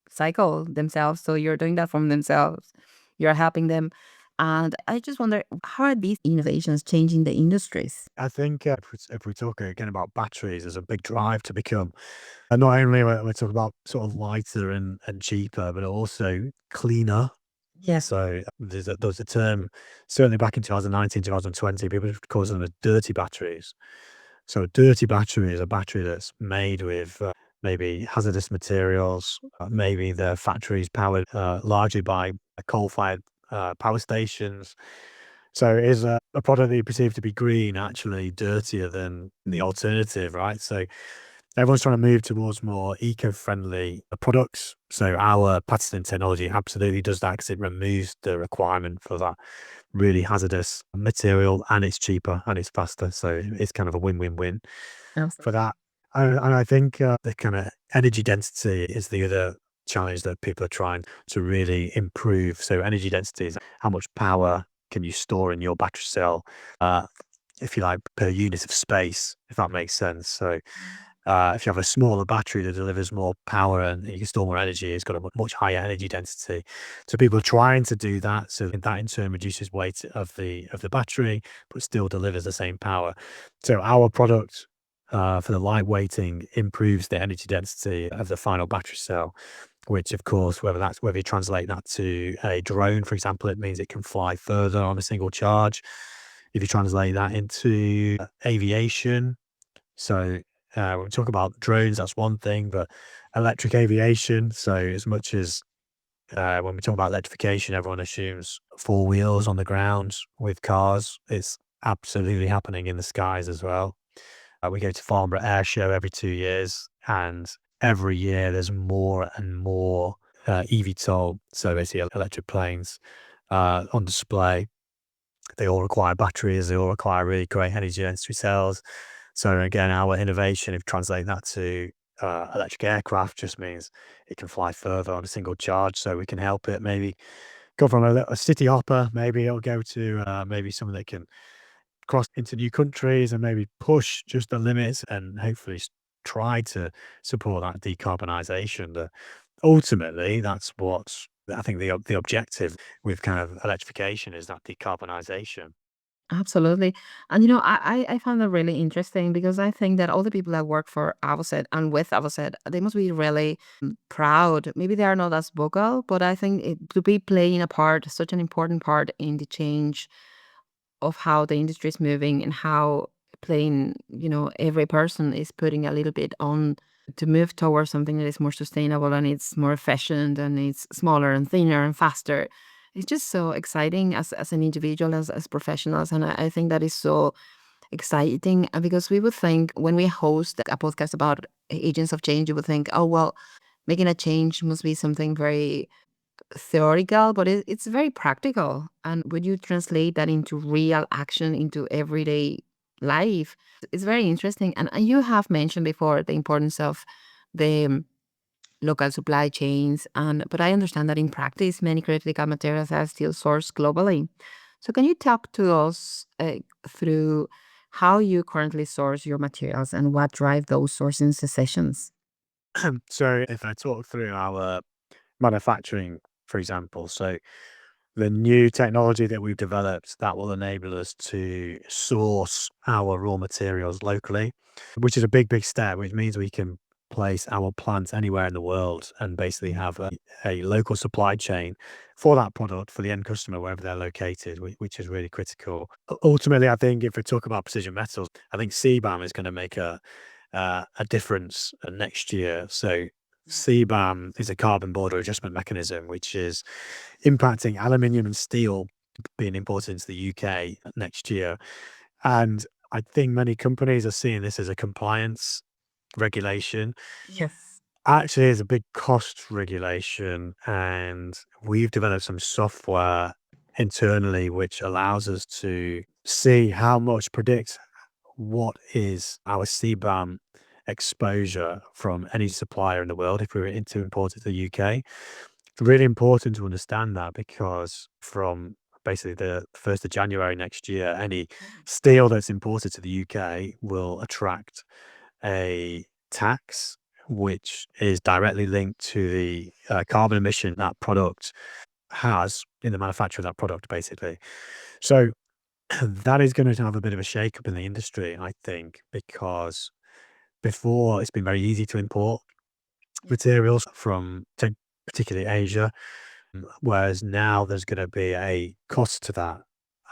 cycle themselves. So you're doing that from themselves. You're helping them. And I just wonder, how are these innovations changing the industries? I think if we talk again about batteries, there's a big drive to become, and not only we're talking about sort of lighter and cheaper, but also cleaner. Yes. So there's a term, certainly back in 2019, 2020, people call them the dirty batteries. So a dirty battery is a battery that's made with maybe hazardous materials. Maybe the factories powered largely by coal-fired power stations. So it is a product that you perceive to be green, actually dirtier than the alternative, right? So everyone's trying to move towards more eco-friendly products. So our patented technology absolutely does that because it removes the requirement for that really hazardous material, and it's cheaper and it's faster. So it's kind of a win-win-win for Absolutely. that. And I think the kind of energy density is the other challenge that people are trying to really improve. So energy density is how much power can you store in your battery cell, uh, if you like, per unit of space, if that makes sense. So if you have a smaller battery that delivers more power and you can store more energy, it's got a much higher energy density. So people are trying to do that. So that in turn reduces weight of the battery, but still delivers the same power. So our product for the light weighting improves the energy density of the final battery cell, which of course, whether you translate that to a drone, for example, it means it can fly further on a single charge. If you translate that into aviation, so when we talk about drones, that's one thing, but electric aviation. So as much as when we talk about electrification, everyone assumes four wheels on the ground with cars. It's absolutely happening in the skies as well. We go to Farnborough Air Show every 2 years, and every year there's more and more eVTOL, so basically electric planes, on display. They all require batteries. They all require really great energy density cells. So again, our innovation, if you translate that to electric aircraft, just means it can fly further on a single charge. So we can help it maybe go from a city hopper, maybe it'll go to maybe something that can cross into new countries and maybe push just the limits and hopefully try to support that decarbonisation. Ultimately, that's what I think the objective with kind of electrification is, that decarbonisation. Absolutely. And I found that really interesting because I think that all the people that work for Avocet and with Avocet, they must be really proud. Maybe they are not as vocal, but I think to be playing a part, such an important part in the change of how the industry is moving and how playing, every person is putting a little bit on to move towards something that is more sustainable and it's more efficient and it's smaller and thinner and faster. It's just so exciting as an individual, as professionals. And I think that is so exciting because we would think when we host a podcast about agents of change, you would think, oh, well, making a change must be something very theoretical, but it's very practical. And when you translate that into real action, into everyday life, it's very interesting. And you have mentioned before the importance of the local supply chains, and but I understand that in practice, many critical materials are still sourced globally. So can you talk to us through how you currently source your materials and what drive those sourcing decisions? So if I talk through our manufacturing, for example, so the new technology that we've developed that will enable us to source our raw materials locally, which is a big, big step, which means we can place our plants anywhere in the world and basically have a local supply chain for that product for the end customer, wherever they're located, which is really critical. Ultimately, I think if we talk about precision metals, I think CBAM is going to make a difference next year. So CBAM is a carbon border adjustment mechanism, which is impacting aluminium and steel being imported into the UK next year. And I think many companies are seeing this as a compliance regulation. Yes. Actually, it's a big cost regulation, and we've developed some software internally which allows us to see how much predict what is our CBAM exposure from any supplier in the world if we were to import it to the UK. It's really important to understand that because from basically the 1st of January next year, any steel that's imported to the UK will attract a tax which is directly linked to the carbon emission that product has in the manufacture of that product, basically. So that is going to have a bit of a shake up in the industry, I think, because before it's been very easy to import materials from particularly Asia, whereas now there's going to be a cost to that.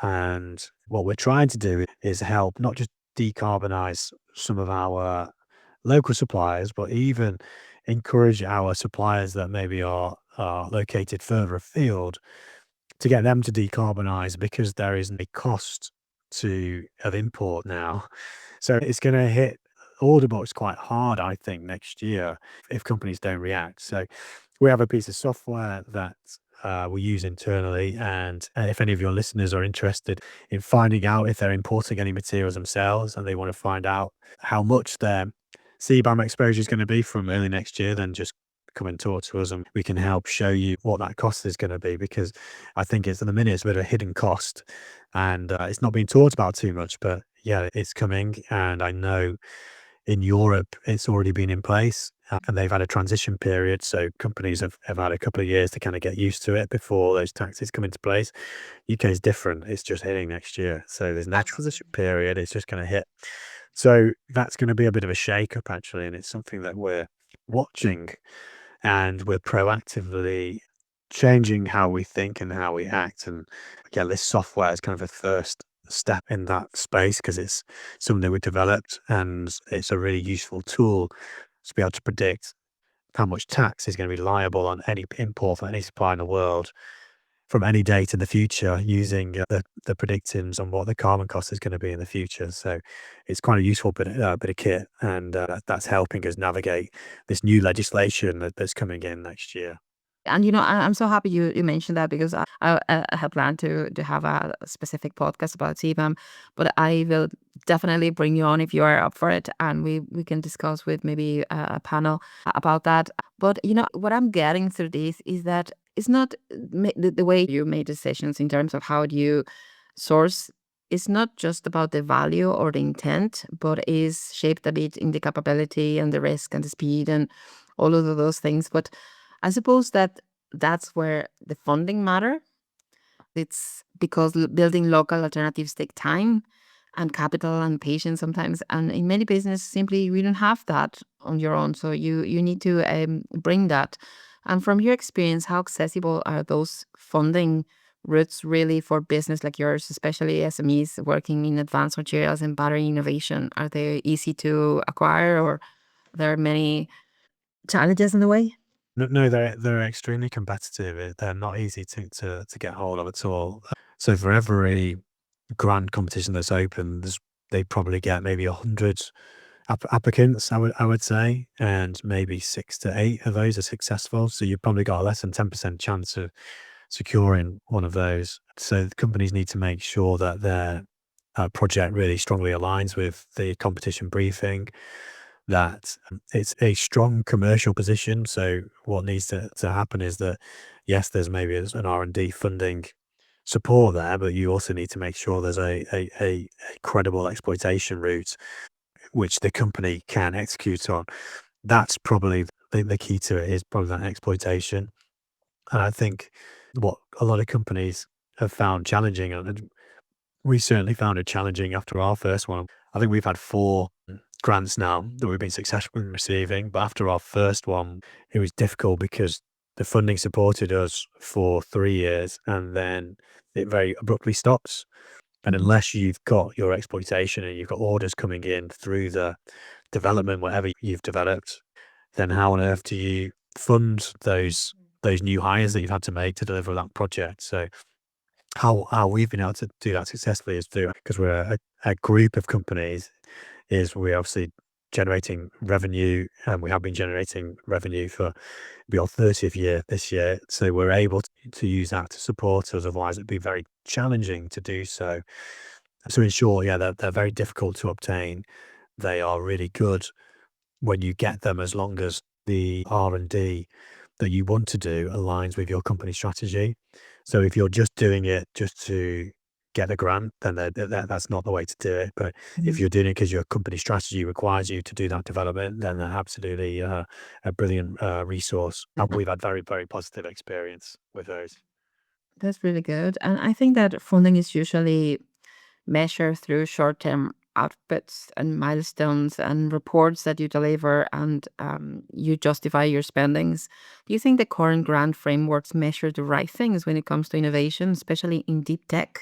And what we're trying to do is help not just decarbonize some of our local suppliers, but even encourage our suppliers that maybe are located further afield to get them to decarbonize because there isn't a cost to of import now. So it's going to hit order books quite hard, I think, next year if companies don't react. So we have a piece of software that we use internally, and if any of your listeners are interested in finding out if they're importing any materials themselves and they want to find out how much their CBAM exposure is going to be from early next year, then just come and talk to us and we can help show you what that cost is going to be, because I think it's at the minute it's a bit of a hidden cost and it's not being talked about too much, but yeah, it's coming. And I know in Europe it's already been in place and they've had a transition period. So companies have had a couple of years to kind of get used to it before those taxes come into place. UK is different. It's just hitting next year. So there's no transition period. It's just going to hit. So that's going to be a bit of a shake up actually. And it's something that we're watching and we're proactively changing how we think and how we act. And yeah, this software is kind of a first step in that space because it's something we developed and it's a really useful tool to be able to predict how much tax is going to be liable on any import from any supply in the world from any date in the future using the predictions on what the carbon cost is going to be in the future. So it's quite a useful bit of kit, and that's helping us navigate this new legislation that's coming in next year. And I'm so happy you mentioned that because I have planned to have a specific podcast about CBAM, but I will definitely bring you on if you are up for it, and we can discuss with maybe a panel about that. But what I'm getting through this is that it's not the way you made decisions in terms of how do you source. It's not just about the value or the intent, but is shaped a bit in the capability and the risk and the speed and all of those things. But I suppose that that's where the funding matter. It's because building local alternatives take time and capital and patience sometimes. And in many business, simply we don't have that on your own. So you need to bring that. And from your experience, how accessible are those funding routes really for business like yours, especially SMEs working in advanced materials and battery innovation? Are they easy to acquire, or there are many challenges in the way? No, no, they're extremely competitive. They're not easy to get hold of at all. So for every grant competition that's open, they probably get maybe 100 applicants, I would say, and maybe 6 to 8 of those are successful. So you've probably got a less than 10% chance of securing one of those. So the companies need to make sure that their project really strongly aligns with the competition briefing, that it's a strong commercial position. So what needs to happen is that, yes, there's maybe an R&D funding support there, but you also need to make sure there's a credible exploitation route which the company can execute on. That's probably the key to it, is probably that exploitation. And I think what a lot of companies have found challenging, and we certainly found it challenging after our first one. I think we've had 4 grants now that we've been successful in receiving, but after our first one, it was difficult because the funding supported us for 3 years and then it very abruptly stops. And unless you've got your exploitation and you've got orders coming in through the development, whatever you've developed, then how on earth do you fund those new hires that you've had to make to deliver that project? So how we've been able to do that successfully is through, because we're a group of companies, is we're obviously generating revenue, and we have been generating revenue for be our 30th year this year. So we're able to use that to support us. Otherwise, it'd be very challenging to do so. So in short, yeah, they're very difficult to obtain. They are really good when you get them, as long as the R&D that you want to do aligns with your company strategy. So if you're just doing it just to get a grant, then that's not the way to do it. But if you're doing it because your company strategy requires you to do that development, then they're absolutely a brilliant resource. And we've had very, very positive experience with those. That's really good. And I think that funding is usually measured through short-term outputs and milestones and reports that you deliver, and you justify your spendings. Do you think the current grant frameworks measure the right things when it comes to innovation, especially in deep tech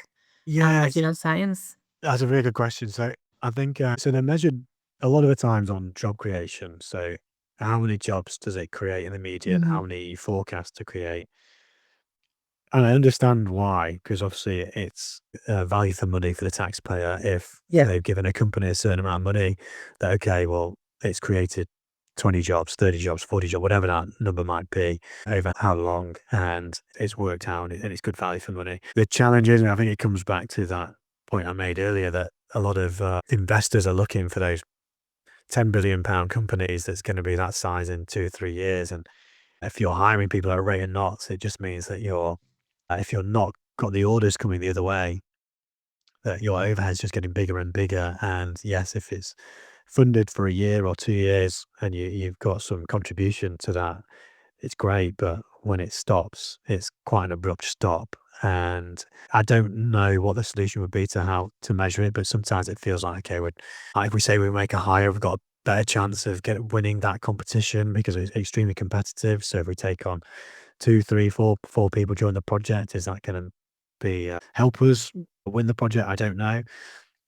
and Yeah, material science? that's a really good question. So I think so they're measured a lot of the times on job creation. So how many jobs does it create in the immediate? How Mhm. many you forecast to create? And I understand why, because obviously it's value for money for the taxpayer. If Yeah. they've given a company a certain amount of money, that okay, well, it's created 20 jobs, 30 jobs, 40 jobs, whatever that number might be, over how long, and it's worked out and it's good value for money. The challenge is, and I think it comes back to that point I made earlier, that a lot of investors are looking for those £10 billion companies that's going to be that size in 2 or 3 years. And if you're hiring people at a rate of knots, it just means that if you're not got the orders coming the other way, that your overhead's just getting bigger and bigger. And yes, if it's funded for a year or 2 years and you've got some contribution to that, it's great. But when it stops, it's quite an abrupt stop. And I don't know what the solution would be to how to measure it, but sometimes it feels like, okay, if we say we make a hire, we've got a better chance of winning that competition because it's extremely competitive. So if we take on 2, 3, 4 people join the project, is that going to be help us win the project? I don't know.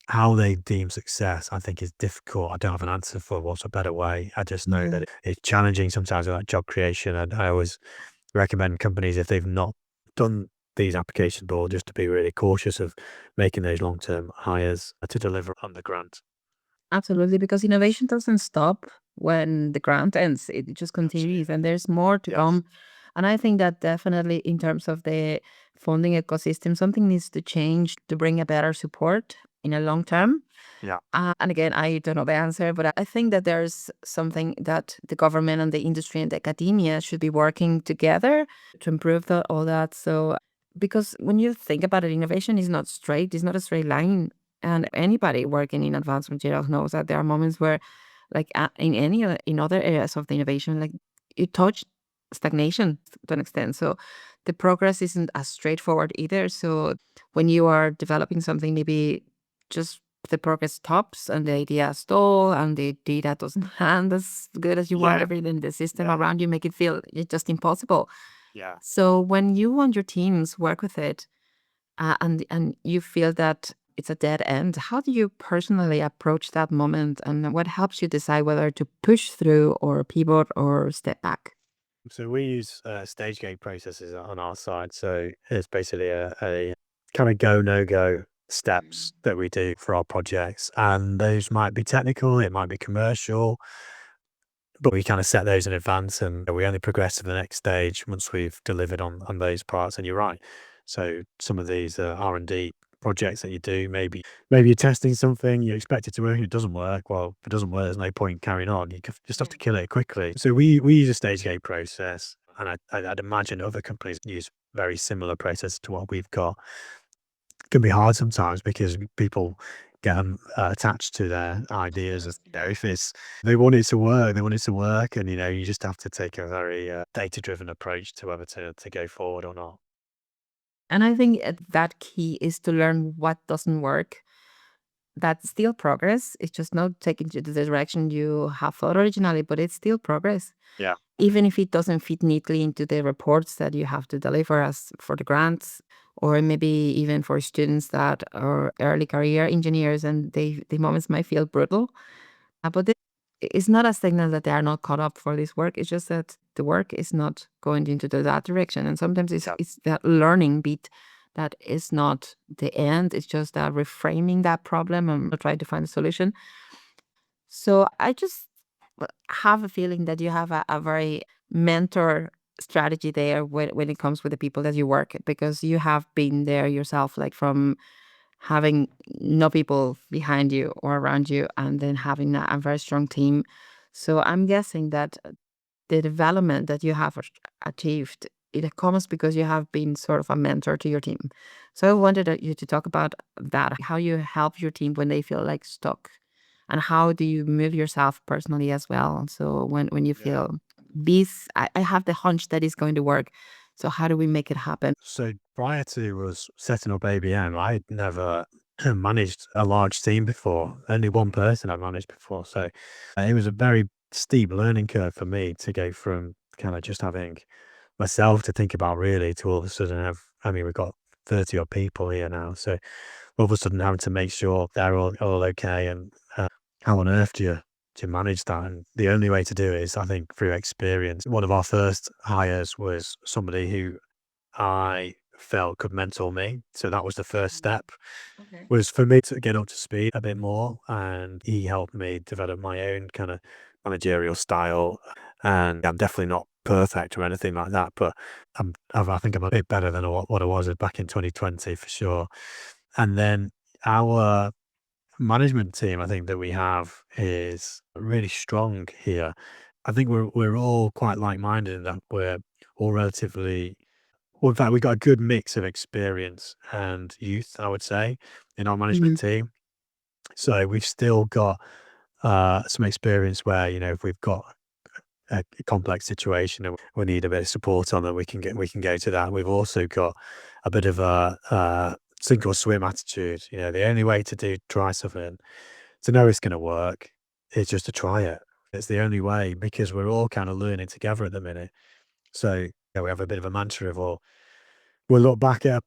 How they deem success, I think, is difficult. I don't have an answer for what's a better way. I just know that it's challenging sometimes with that job creation, and I always recommend companies, if they've not done these applications before, just to be really cautious of making those long-term hires to deliver on the grant. Absolutely, because innovation doesn't stop when the grant ends. It just continues, Absolutely. and there's more to Yes. come. And I think that definitely in terms of the funding ecosystem, something needs to change to bring a better support in a long term. Yeah. And again, I don't know the answer, but I think that there's something that the government and the industry and the academia should be working together to improve all that. So, because when you think about it, innovation is not straight, it's not a straight line. And anybody working in advanced materials knows that there are moments where, like in in other areas of the innovation, like you touch stagnation to an extent. So the progress isn't as straightforward either. So when you are developing something, maybe just the progress stops and the idea stall and the data doesn't land as good as you want. Yeah. Everything the system Yeah. around you make it feel it's just impossible. Yeah. So when you and your teams work with it, and you feel that it's a dead end, how do you personally approach that moment, and what helps you decide whether to push through or pivot or step back? So we use stage gate processes on our side. So it's basically a kind of go, no go steps that we do for our projects. And those might be technical, it might be commercial, but we kind of set those in advance and we only progress to the next stage once we've delivered on those parts. And you're right. So some of these R&D projects that you do, maybe you're testing something, you expect it to work, and it doesn't work. Well, if it doesn't work, there's no point carrying on. Just have to kill it quickly. So we use a stage gate process, and I'd imagine other companies use very similar process to what we've got. It can be hard sometimes because people get attached to their ideas. As, if it's they want it to work, they want it to work, and you just have to take a very data-driven approach to whether to go forward or not. And I think that key is to learn what doesn't work. That's still progress. It's just not taking to the direction you have thought originally, but it's still progress. Yeah, Even if it doesn't fit neatly into the reports that you have to deliver as for the grants, or maybe even for students that are early career engineers and the moments might feel brutal. But it's not a signal that they are not caught up for this work. It's just that the work is not going into that direction. And sometimes yeah. it's that learning bit that is not the end. It's just that reframing that problem and trying to find a solution. So I just have a feeling that you have a very mentor strategy there when it comes with the people that you work, because you have been there yourself, like from having no people behind you or around you and then having a very strong team. So I'm guessing that the development that you have achieved, it comes because you have been sort of a mentor to your team. So I wanted you to talk about that, how you help your team when they feel like stuck, and how do you move yourself personally as well. So when you Yeah. feel this, I have the hunch that it's going to work. So how do we make it happen? So prior to us setting up ABM, I'd never managed a large team before. Only one person I'd managed before. So it was a very steep learning curve for me to go from kind of just having myself to think about really to all of a sudden we've got 30 odd people here now. So all of a sudden having to make sure they're all okay. And how on earth do you manage that? And the only way to do it is, I think, through experience. One of our first hires was somebody who I felt could mentor me. So that was the first step, Okay. was for me to get up to speed a bit more. And he helped me develop my own kind of managerial style. And I'm definitely not perfect or anything like that, but I think I'm a bit better than what I was back in 2020 for sure. And then our management team, I think that we have is really strong here. I think we're all quite like-minded in that we're all relatively well, in fact, we got a good mix of experience and youth, I would say, in our management Mhm. team. So we've still got some experience where, if we've got a complex situation and we need a bit of support on it, we can go to that. We've also got a bit of a sink or swim attitude. The only way to try something to know it's going to work is just to try it. It's the only way because we're all kind of learning together at the minute. So we have a bit of a mantra of, well, we'll look back at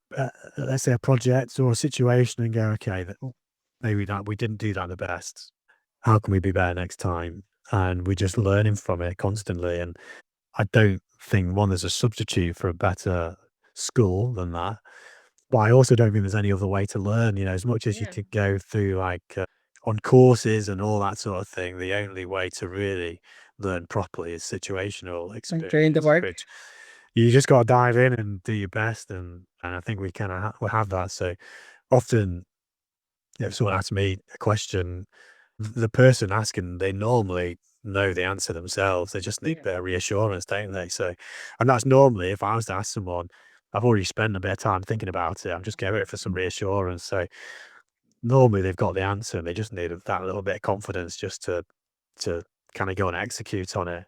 let's say a project or a situation and go, okay, maybe that we didn't do that the best. How can we be better next time? And we're just learning from it constantly. And I don't think there's a substitute for a better school than that. But I also don't think there's any other way to learn. As much as you Yeah. could go through like on courses and all that sort of thing, the only way to really learn properly is situational Like during the experience, work. which you just got to dive in and do your best. And I think we kind of we have that. So often, if someone asks me a question, the person asking, they normally know the answer themselves. They just need a Yeah. bit of reassurance, don't they? So, and that's normally if I was to ask someone, I've already spent a bit of time thinking about it. I'm just going it for some reassurance. So normally they've got the answer and they just need that little bit of confidence just to kind of go and execute on it.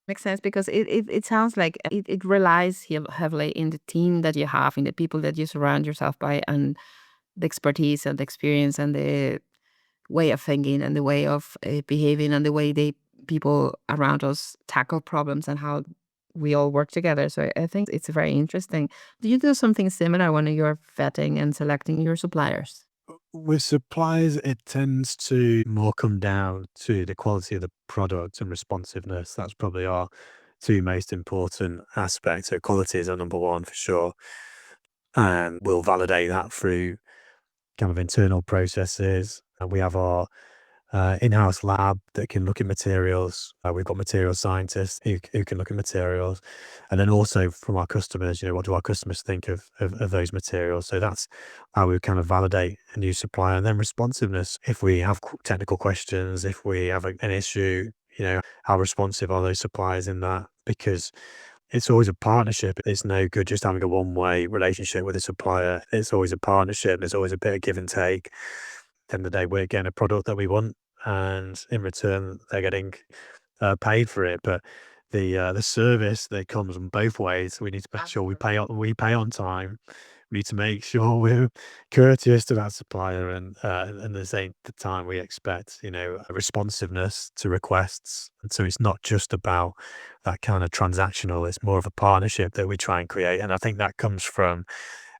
Makes sense because it sounds like it relies heavily in the team that you have, in the people that you surround yourself by, and the expertise and the experience and the way of thinking and the way of behaving and the way people around us tackle problems and how we all work together. So I think it's very interesting. Do you do something similar when you're vetting and selecting your suppliers? With suppliers, it tends to more come down to the quality of the product and responsiveness. That's probably our two most important aspects. So quality is our number one for sure. And we'll validate that through kind of internal processes. And we have our in-house lab that can look at materials. We've got material scientists who can look at materials. And then also from our customers, what do our customers think of those materials? So that's how we kind of validate a new supplier. And then responsiveness, if we have technical questions, if we have an issue, how responsive are those suppliers in that? Because it's always a partnership. It's no good just having a one-way relationship with a supplier. It's always a partnership. There's always a bit of give and take. At the end of the day, we're getting a product that we want, and in return, they're getting paid for it. But the service that comes in both ways, we need to make sure we pay on time. We need to make sure we're courteous to that supplier, and the time we expect, responsiveness to requests. And so it's not just about that kind of transactional. It's more of a partnership that we try and create, and I think that comes from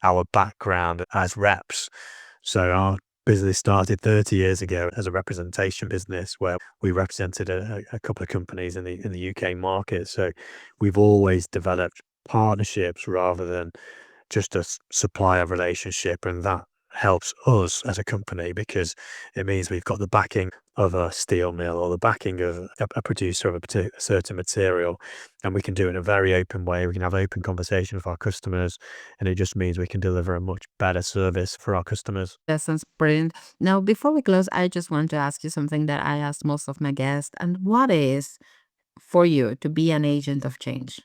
our background as reps. So our business started 30 years ago as a representation business where we represented a couple of companies in the UK market. So we've always developed partnerships rather than just a supplier relationship, and that helps us as a company because it means we've got the backing of a steel mill or the backing of a producer of a certain material, and we can do it in a very open way. We can have open conversation with our customers, and it just means we can deliver a much better service for our customers. That sounds brilliant. Now, before we close, I just want to ask you something that I asked most of my guests. And what is for you to be an agent of change?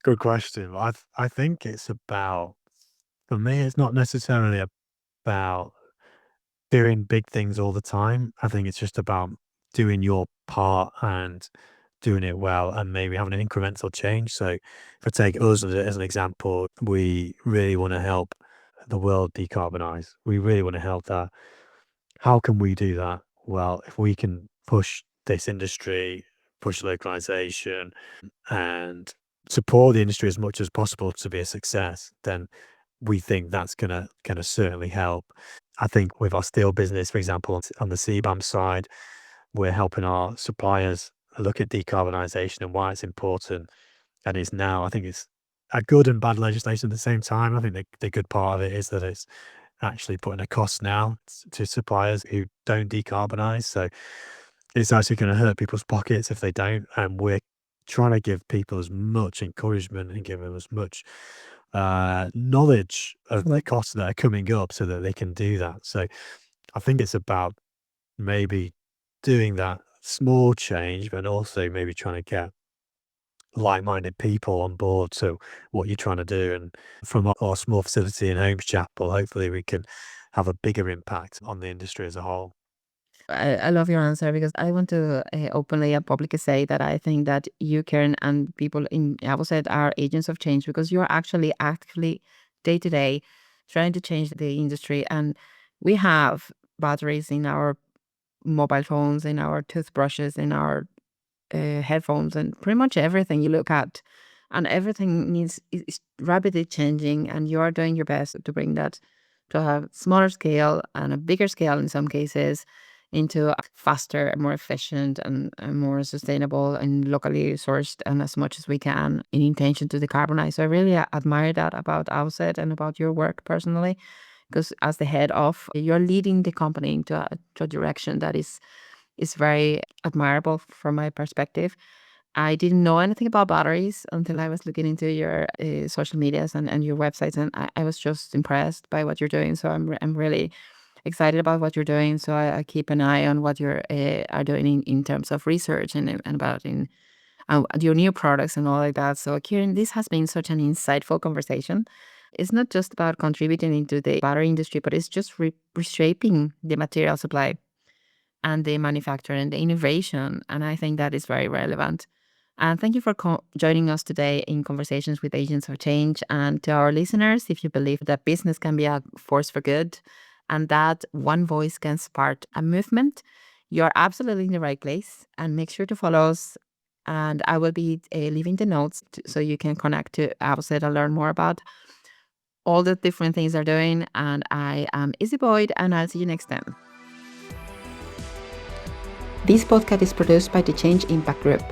Good question. I think it's about, for me, it's not necessarily about doing big things all the time. I think it's just about doing your part and doing it well and maybe having an incremental change. So if I take us as an example, we really want to help the world decarbonize. We really want to help that. How can we do that? Well, if we can push this industry, push localization, and support the industry as much as possible to be a success, then we think that's gonna certainly help. I think with our steel business, for example, on the CBAM side, we're helping our suppliers look at decarbonisation and why it's important. And it's now, I think it's a good and bad legislation at the same time. I think the good part of it is that it's actually putting a cost now to suppliers who don't decarbonise. So it's actually going to hurt people's pockets if they don't. And we're trying to give people as much encouragement and give them as much knowledge of the costs that are coming up so that they can do that. So I think it's about maybe doing that small change, but also maybe trying to get like-minded people on board to what you're trying to do. And from our small facility in Holmes Chapel, hopefully we can have a bigger impact on the industry as a whole. I love your answer because I want to openly and publicly say that I think that you, Karen, and people in Avocet are agents of change because you're actually actively day to day trying to change the industry. And we have batteries in our mobile phones, in our toothbrushes, in our headphones, and pretty much everything you look at. And everything is rapidly changing, and you are doing your best to bring that to a smaller scale and a bigger scale in some cases into a faster, more efficient, and more sustainable and locally sourced, and as much as we can in intention to decarbonize. So I really admire that about Outset and about your work personally, because as the head of, you're leading the company into to a direction that is very admirable from my perspective. I didn't know anything about batteries until I was looking into your social medias and your websites, and I was just impressed by what you're doing. So I'm really excited about what you're doing. So I keep an eye on what you're are doing in terms of research and about in your new products and all like that. So Kieren, this has been such an insightful conversation. It's not just about contributing into the battery industry, but it's just reshaping the material supply and the manufacturing and the innovation. And I think that is very relevant. And thank you for joining us today in Conversations with Agents of Change. And to our listeners, if you believe that business can be a force for good and that one voice can spark a movement, you're absolutely in the right place. And make sure to follow us. And I will be leaving the notes so you can connect to Avocet and learn more about all the different things they're doing. And I am Izy Boyd, and I'll see you next time. This podcast is produced by the Change Impact Group.